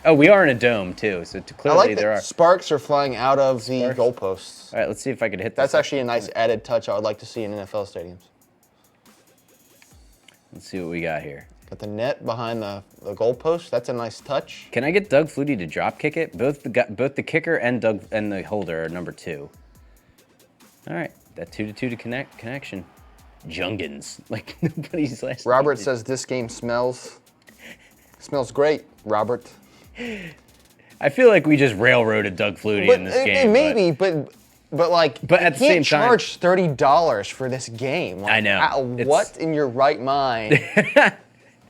Oh, we are in a dome, too. So clearly I like there that are. Sparks are flying out of the goalposts. All right, let's see if I can hit this. That's actually a nice added touch I would like to see in NFL stadiums. Let's see what we got here. Got the net behind the goalpost. That's a nice touch. Can I get Doug Flutie to drop kick it? Both the kicker and the holder are number 2. All right, that 2-2 connection. Jungans, like nobody's last. Robert says this game smells great. Robert. I feel like we just railroaded Doug Flutie in this game. Maybe, but But like, But at the you can't same time- charge $30 for this game. Like, I know. What in your right mind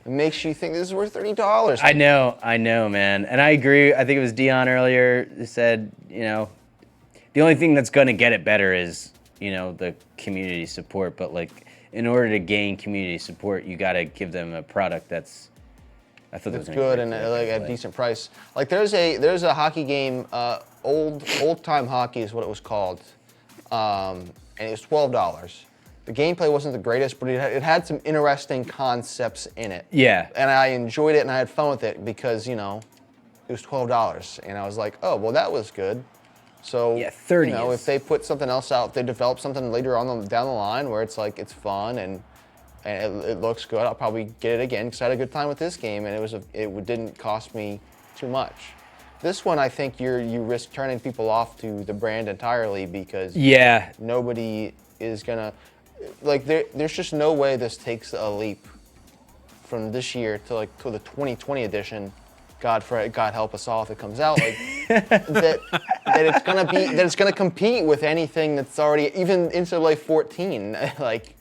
makes you think this is worth $30? I know, man. And I agree. I think it was Dion earlier who said, the only thing that's going to get it better is, the community support. But, like, in order to gain community support, you got to give them a product that's, I thought that was good and like at a decent price. Like there's a hockey game, old time hockey is what it was called, and it was $12. The gameplay wasn't the greatest, but it had some interesting concepts in it. Yeah. And I enjoyed it and I had fun with it because it was $12, and I was like, oh well, that was good. So Yeah, 30 if they put something else out, if they develop something later on down the line where it's like it's fun and it looks good, I'll probably get it again because I had a good time with this game and it didn't cost me too much. This one, I think you risk turning people off to the brand entirely because nobody is gonna there's just no way this takes a leap from this year to the 2020 edition. God help us all if it comes out that it's gonna compete with anything that's already even NCAA 14 like.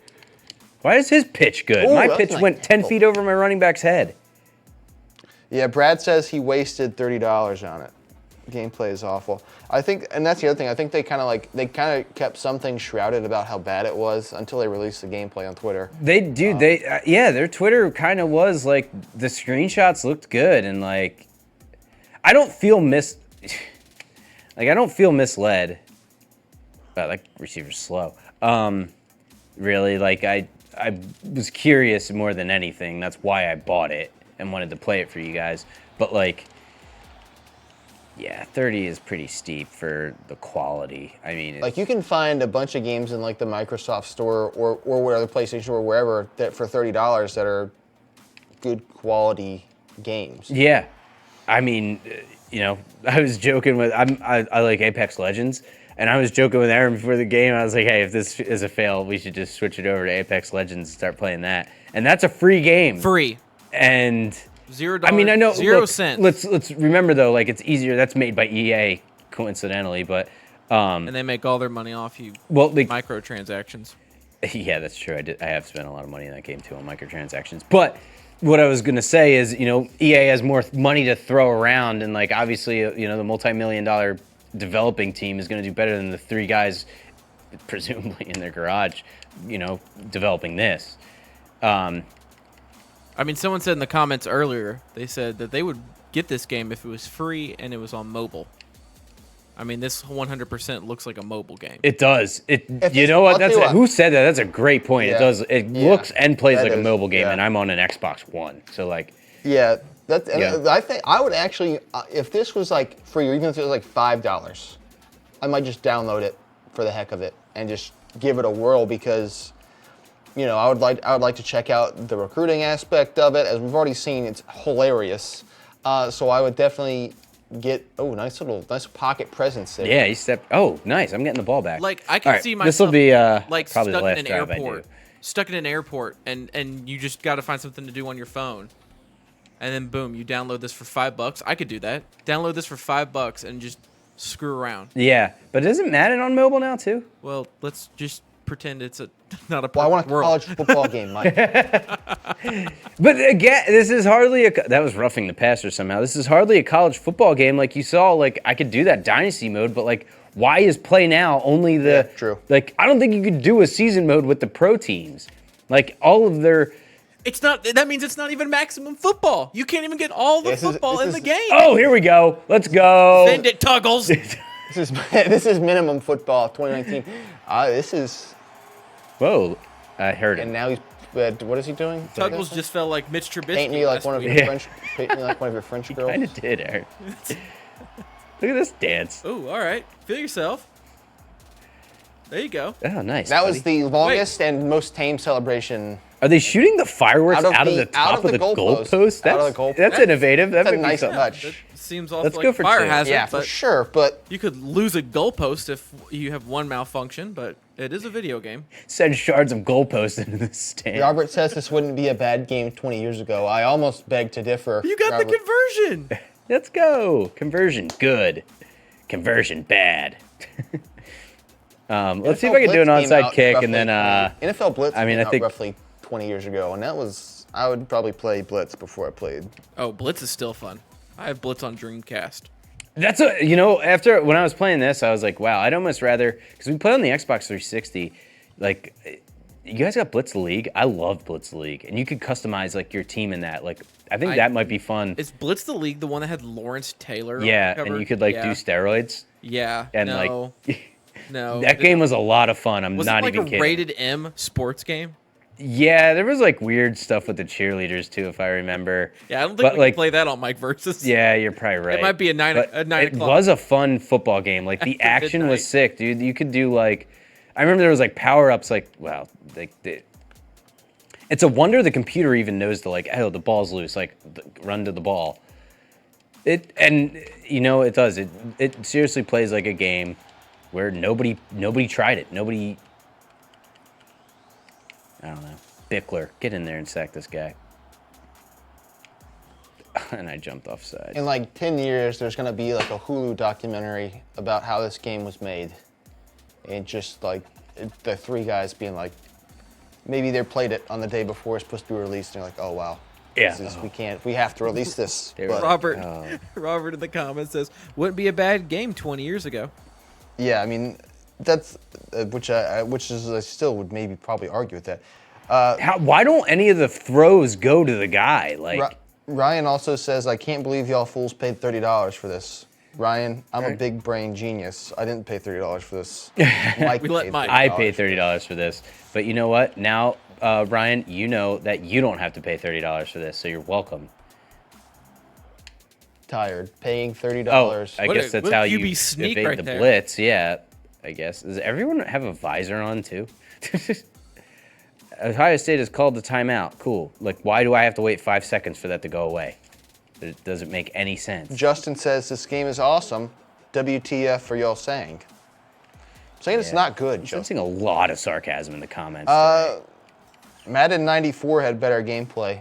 Why is his pitch good? Ooh, My that's pitch nice. went 10 feet over my running back's head. Yeah, Brad says he wasted $30 on it. Gameplay is awful. I think, and that's the other thing. I think they kind of kept something shrouded about how bad it was until they released the gameplay on Twitter. Their Twitter kind of was like the screenshots looked good and like I don't feel misled. But like receiver's slow. Really, like I was curious more than anything. That's why I bought it and wanted to play it for you guys. But like, yeah, 30 is pretty steep for the quality. I mean, Like you can find a bunch of games in like the Microsoft Store or whatever, the PlayStation Store or wherever that for $30 that are good quality games. yeah. I mean, I was joking with I like Apex Legends. And I was joking with Aaron before the game. I was like, hey, if this is a fail, we should just switch it over to Apex Legends and start playing that. And that's a free game. Free. And $0. I mean, I know 0 look, cents. Let's remember though, like it's easier. That's made by EA, coincidentally, but and they make all their money off you. well, Microtransactions. yeah, that's true. I have spent a lot of money in that game too on microtransactions. But what I was gonna say is, EA has more money to throw around, and like obviously, the multi-million-dollar developing team is going to do better than the three guys, presumably in their garage, developing this. I mean, someone said in the comments earlier, they said that they would get this game if it was free and it was on mobile. I mean, this 100% looks like a mobile game. It does. Who said that? That's a great point. Yeah. It does. It looks and plays like a is, mobile game, yeah. and I'm on an Xbox One, so like. Yeah, Yeah. I think I would actually, if this was like free, or even if it was like $5, I might just download it for the heck of it and just give it a whirl because, I would like to check out the recruiting aspect of it. As we've already seen, it's hilarious. So I would definitely get nice pocket presence there. Yeah, he stepped. Oh, nice! I'm getting the ball back. Like I can All right, see this will myself be like probably stuck the last in an drive airport, I do. stuck in an airport, and you just got to find something to do on your phone. And then boom, you download this for $5. I could do that. Download this for $5 and just screw around. Yeah, but isn't Madden on mobile now too? Well, let's just pretend it's not a perfect Well, I want a world. college football game, Mike. But again, this is hardly that was roughing the passer somehow. This is hardly a college football game. Like you saw, like I could do that dynasty mode, but like, why is play now only the? Yeah, true. Like I don't think you could do a season mode with the pro teams. Like all of their. It's not. That means it's not even maximum football. You can't even get all the football in the game. Oh, here we go. Let's go. Send it, Tuggles. This is minimum football 2019. This is. Whoa, I heard And it. now he's. What is he doing? Tuggles just felt like Mitch Trubisky. Paint me like last one of week. your French. Paint me like one of your French girls. Kind of did, Aaron. Look at this dance. Ooh, all right. Feel yourself. There you go. Oh, nice. That was buddy. the longest and most tame celebration. Are they shooting the fireworks out of the top out of the goalpost? goalpost. Out of the goalpost. That's innovative. That That's a might be nice something. touch. That seems also Let's like go a for fire two. hazard. Yeah, for but sure. But you could lose a goalpost if you have one malfunction, but it is a video game. Send shards of goalposts into the stand. Robert says this wouldn't be a bad game 20 years ago. I almost beg to differ. You got Robert. the conversion. Let's go. Conversion, good. Conversion, bad. Let's see if I can do an Blitz came onside out kick, roughly and then 20 NFL Blitz I mean, came I out think roughly 20 years ago, and that was I would probably play Blitz before I played. Oh, Blitz is still fun. I have Blitz on Dreamcast. that's a after when I was playing this, I was like, wow, I'd almost rather because we play on the Xbox 360, like. You guys got Blitz League? I love Blitz League, and you could customize like your team in that. Like, I think that might be fun. Is Blitz the League the one that had Lawrence Taylor? Yeah, on the cover? and you could like do steroids. Yeah, and no, like no. that game was a lot of fun. I'm Was not it like even a kidding. rated M sports game? Yeah, there was like weird stuff with the cheerleaders too, if I remember. Yeah, I don't think But, we like, can play that on Mike versus. Yeah, you're probably right. It might be a nine But o'clock. It was a fun football game. Like the After action midnight. was sick, dude. You could do like, I remember there was like power ups. Like, wow, it's a wonder the computer even knows to like, oh, the ball's loose. Like, run to the ball. It does. It seriously plays like a game where nobody tried it. Nobody. I don't know. Bickler, get in there and sack this guy. And I jumped offside. In like 10 years, there's gonna be like a Hulu documentary about how this game was made, and just like the three guys being like, maybe they played it on the day before it's supposed to be released, and they're like, oh wow, Yeah. we have to release this. They were But, Robert, Oh. Robert in the comments says, "Wouldn't be a bad game 20 years ago." yeah, I mean, that's which is I still would maybe probably argue with that. Why don't any of the throws go to the guy? Like, Ryan also says, I can't believe y'all fools paid $30 for this. Ryan, I'm a Right. big brain genius. I didn't pay $30 for this. Mike We let paid Mike. I paid $30. $30 for this, but you know what? Now, Ryan, you know that you don't have to pay $30 for this, so you're welcome. Tired. Paying $30. Oh, I What guess a- that's what a how QB you sneak evade right the there. blitz. Yeah, I guess. Does everyone have a visor on too? Ohio State has called the timeout. Cool. Like, why do I have to wait 5 seconds for that to go away? It doesn't make any sense. Justin says, this game is awesome. WTF for y'all saying? Saying it's Yeah. not good, I'm Justin. sensing a lot of sarcasm in the comments. Today. Madden 94 had better gameplay.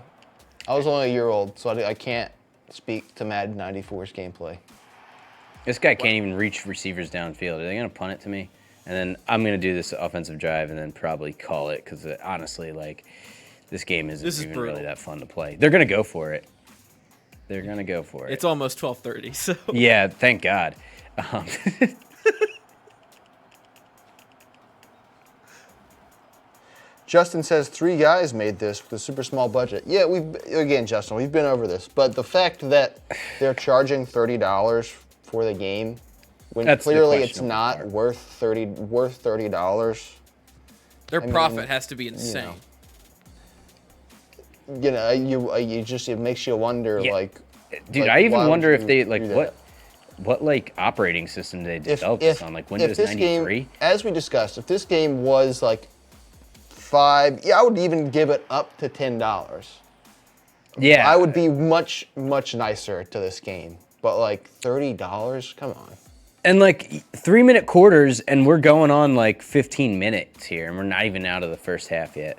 I was only a year old, so I can't speak to Madden 94's gameplay. This guy can't even reach receivers downfield. Are they going to punt it to me? And then I'm going to do this offensive drive and then probably call it because honestly, like, this game isn't This is even brutal. really that fun to play. They're going to go for it. They're going to go for it. It's almost 12:30, so Yeah, thank God. Justin says 3 guys made this with a super small budget. Yeah, Justin, we've been over this, but the fact that they're charging $30 for the game when That's the clearly it's questionable not part. worth $30. their mean, profit has to be insane. It makes you wonder, Yeah. like, Dude, like, I even why would wonder if you they, like, do that? what like operating system they developed this on, like Windows this 93? game, as we discussed, if this game was like $5, I would even give it up to $10. Yeah. I would be much nicer to this game, but like $30, come on. And like 3-minute quarters, and we're going on like 15 minutes here, and we're not even out of the first half yet.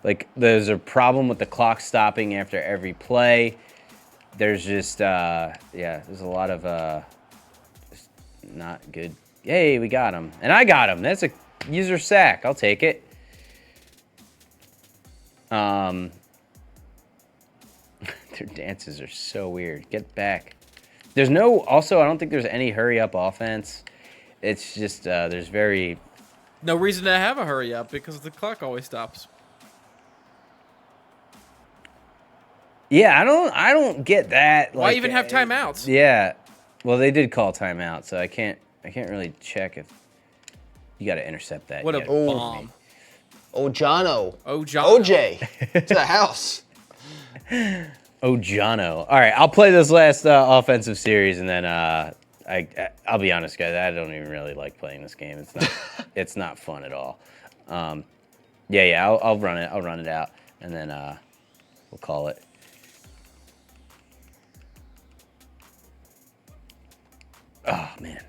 Like, there's a problem with the clock stopping after every play. There's just, there's a lot of just not good. Hey, we got him. And I got him. That's a user sack. I'll take it. Their dances are so weird. Get back. There's also, I don't think there's any hurry up offense. It's just, there's very, No reason to have a hurry up because the clock always stops. yeah, I don't get that. Why even have timeouts? Yeah. Well, they did call timeout, so I can't really check if you got to intercept that. What a yet. bomb. Oh, Jono. Oh, John. OJ to the house. Oh, Jono. All right, I'll play this last offensive series, and then I'll be honest, guys. I don't even really like playing this game. It's not it's not fun at all. I'll run it. I'll run it out, and then we'll call it. Oh man,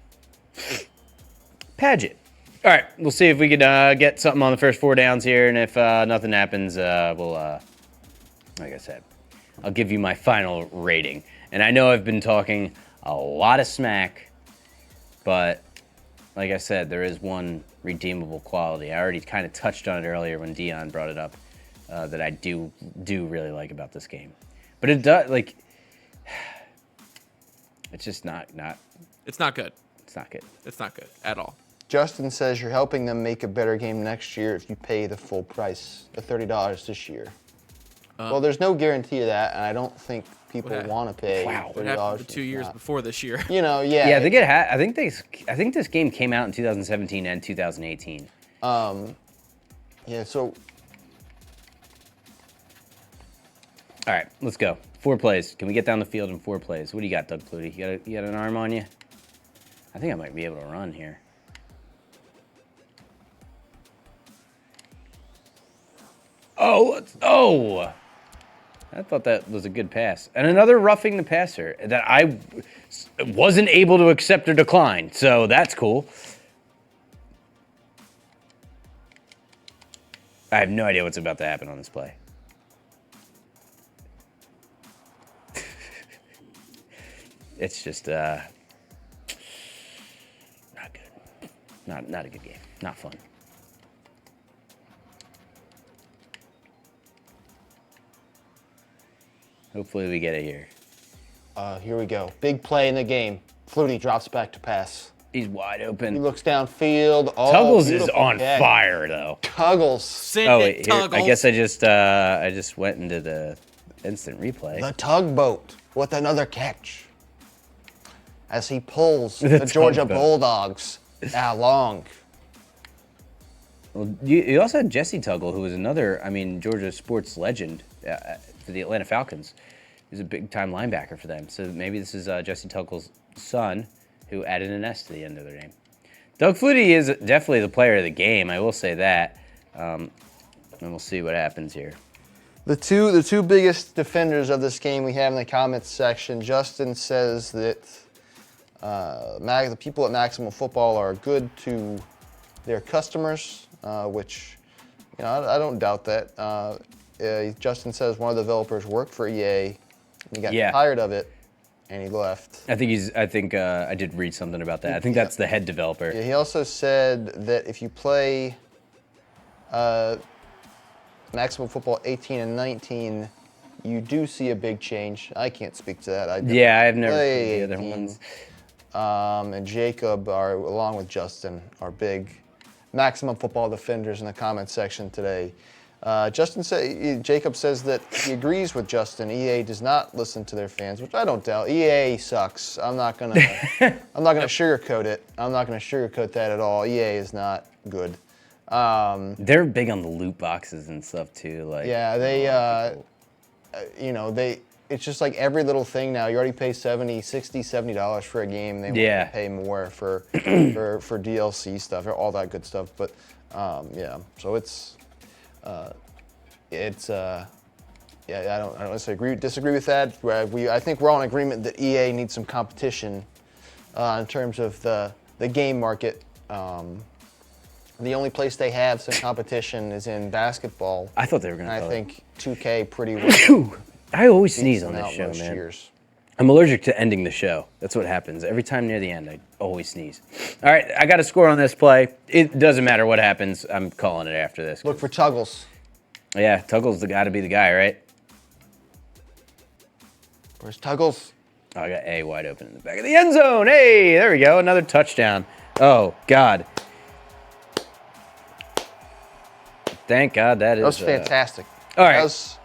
Paget. All right, we'll see if we could get something on the first 4 downs here, and if nothing happens, we'll, like I said, I'll give you my final rating. And I know I've been talking a lot of smack, but like I said, there is one redeemable quality. I already kind of touched on it earlier when Dion brought it up, that I do really like about this game. But it does, like, it's just not. It's not good. It's not good. It's not good at all. Justin says you're helping them make a better game next year if you pay the full price, the $30 this year. Well, there's no guarantee of that, and I don't think people want to pay $30. What happened the 2 years before this year? You know, Yeah, I think it had. I think this game came out in 2017 and 2018. Yeah, so All right, let's go. 4 plays. Can we get down the field in 4 plays? What do you got, Doug Flutie? You got an arm on you? I think I might be able to run here. Oh! I thought that was a good pass. And another roughing the passer that I wasn't able to accept or decline. So that's cool. I have no idea what's about to happen on this play. It's just not good. Not a good game. Not fun. Hopefully we get it here. here we go. Big play in the game. Flutie drops back to pass. He's wide He open. looks downfield. Oh, Tuggles is beautiful on catch. fire though. Tuggles. Send Oh it, wait, here, Tuggles. I guess I just went into the instant replay. The tugboat with another catch. As he pulls the Georgia tugboat. Bulldogs along. Well, you also had Jesse Tuggle, who was another, Georgia sports legend for the Atlanta Falcons. He was a big-time linebacker for them. So maybe this is Jesse Tuggle's son, who added an S to the end of their name. Doug Flutie is definitely the player of the game. I will say that. And we'll see what happens here. The two biggest defenders of this game we have in the comments section. Justin says that the people at Maximum Football are good to their customers, which I don't doubt that. Justin says one of the developers worked for EA, and he got tired of it, and he left. I think I did read something about that. I think that's the head developer. Yeah, he also said that if you play Maximum Football 18 and 19, you do see a big change. I can't speak to that. I've never played the other ones. And Jacob, along with Justin, are big Maximum Football defenders in the comments section today. Jacob says that he agrees with Justin. EA does not listen to their fans, which I don't doubt. EA sucks. I'm not gonna sugarcoat it. I'm not gonna sugarcoat that at all. EA is not good. They're big on the loot boxes and stuff too. Like it's just like every little thing now. You already pay $70 for a game. They want to pay more for DLC stuff, all that good stuff. But so I don't necessarily disagree with that. I think we're all in agreement that EA needs some competition in terms of the game market. The only place they have some competition is in basketball. I thought they were going to. I think 2K pretty well. I always sneeze on this show, man. Years. I'm allergic to ending the show. That's what happens. Every time near the end, I always sneeze. All right, I got a score on this play. It doesn't matter what happens. I'm calling it after this. Look for Tuggles. Yeah, Tuggles got to be the guy, right? Where's Tuggles? Oh, I got A wide open in the back of the end zone. Hey, there we go. Another touchdown. Oh, God. Thank God that is... That was fantastic. All right. That was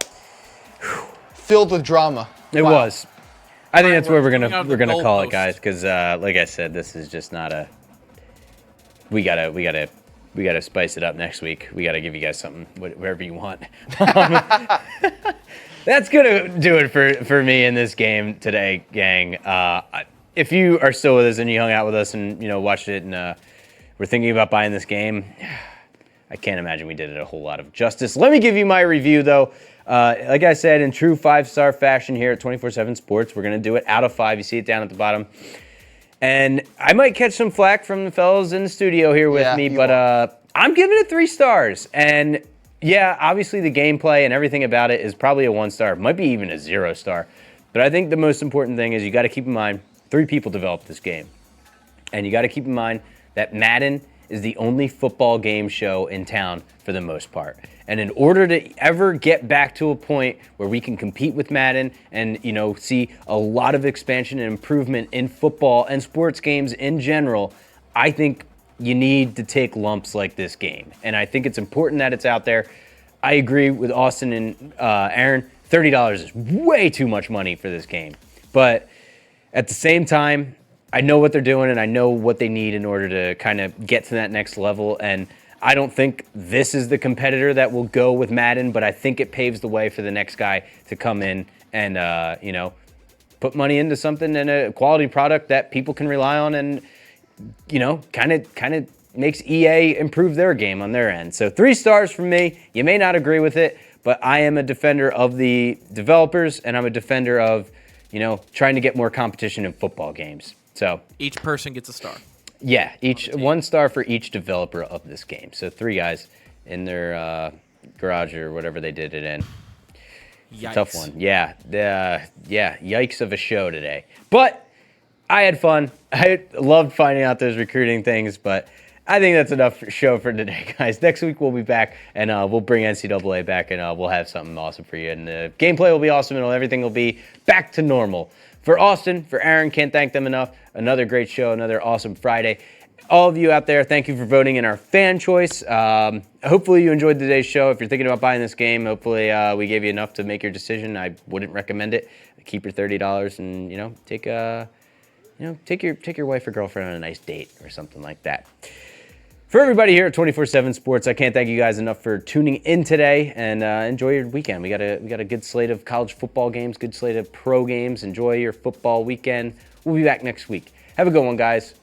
filled with drama. It was. I think that's where we're gonna call it, goalpost. guys, because like I said, this is just not a. We gotta spice it up next week. We gotta give you guys something, whatever you want. That's gonna do it for me in this game today, gang. If you are still with us and you hung out with us and watched it and we're thinking about buying this game, I can't imagine we did it a whole lot of justice. Let me give you my review though. Like I said, in true 5-star fashion here at 24/7 Sports, we're going to do it out of 5. You see it down at the bottom. And I might catch some flack from the fellows in the studio here with me, but I'm giving it 3 stars. And yeah, obviously the gameplay and everything about it is probably a 1 star. Might be even a 0 star. But I think the most important thing is you got to keep in mind 3 people developed this game. And you got to keep in mind that Madden is the only football game show in town for the most part. And in order to ever get back to a point where we can compete with Madden and, see a lot of expansion and improvement in football and sports games in general, I think you need to take lumps like this game. And I think it's important that it's out there. I agree with Austin and Aaron. $30 is way too much money for this game. But at the same time, I know what they're doing and I know what they need in order to kind of get to that next level. And I don't think this is the competitor that will go with Madden, but I think it paves the way for the next guy to come in and, put money into something and a quality product that people can rely on and, kind of makes EA improve their game on their end. So 3 stars from me. You may not agree with it, but I am a defender of the developers and I'm a defender of, trying to get more competition in football games. So each person gets a star. Yeah, each 1 star for each developer of this game. So 3 guys in their garage or whatever they did it in. Yikes. Tough one. Yeah, yikes of a show today. But I had fun. I loved finding out those recruiting things, but I think that's enough show for today, guys. Next week we'll be back, and we'll bring NCAA back, and we'll have something awesome for you. And the gameplay will be awesome, and everything will be back to normal. For Austin, for Aaron, can't thank them enough. Another great show, another awesome Friday. All of you out there, thank you for voting in our fan choice. Hopefully you enjoyed today's show. If you're thinking about buying this game, hopefully we gave you enough to make your decision. I wouldn't recommend it. Keep your $30 and take your wife or girlfriend on a nice date or something like that. For everybody here at 24/7 Sports, I can't thank you guys enough for tuning in today, and enjoy your weekend. We got a good slate of college football games, good slate of pro games. Enjoy your football weekend. We'll be back next week. Have a good one, guys.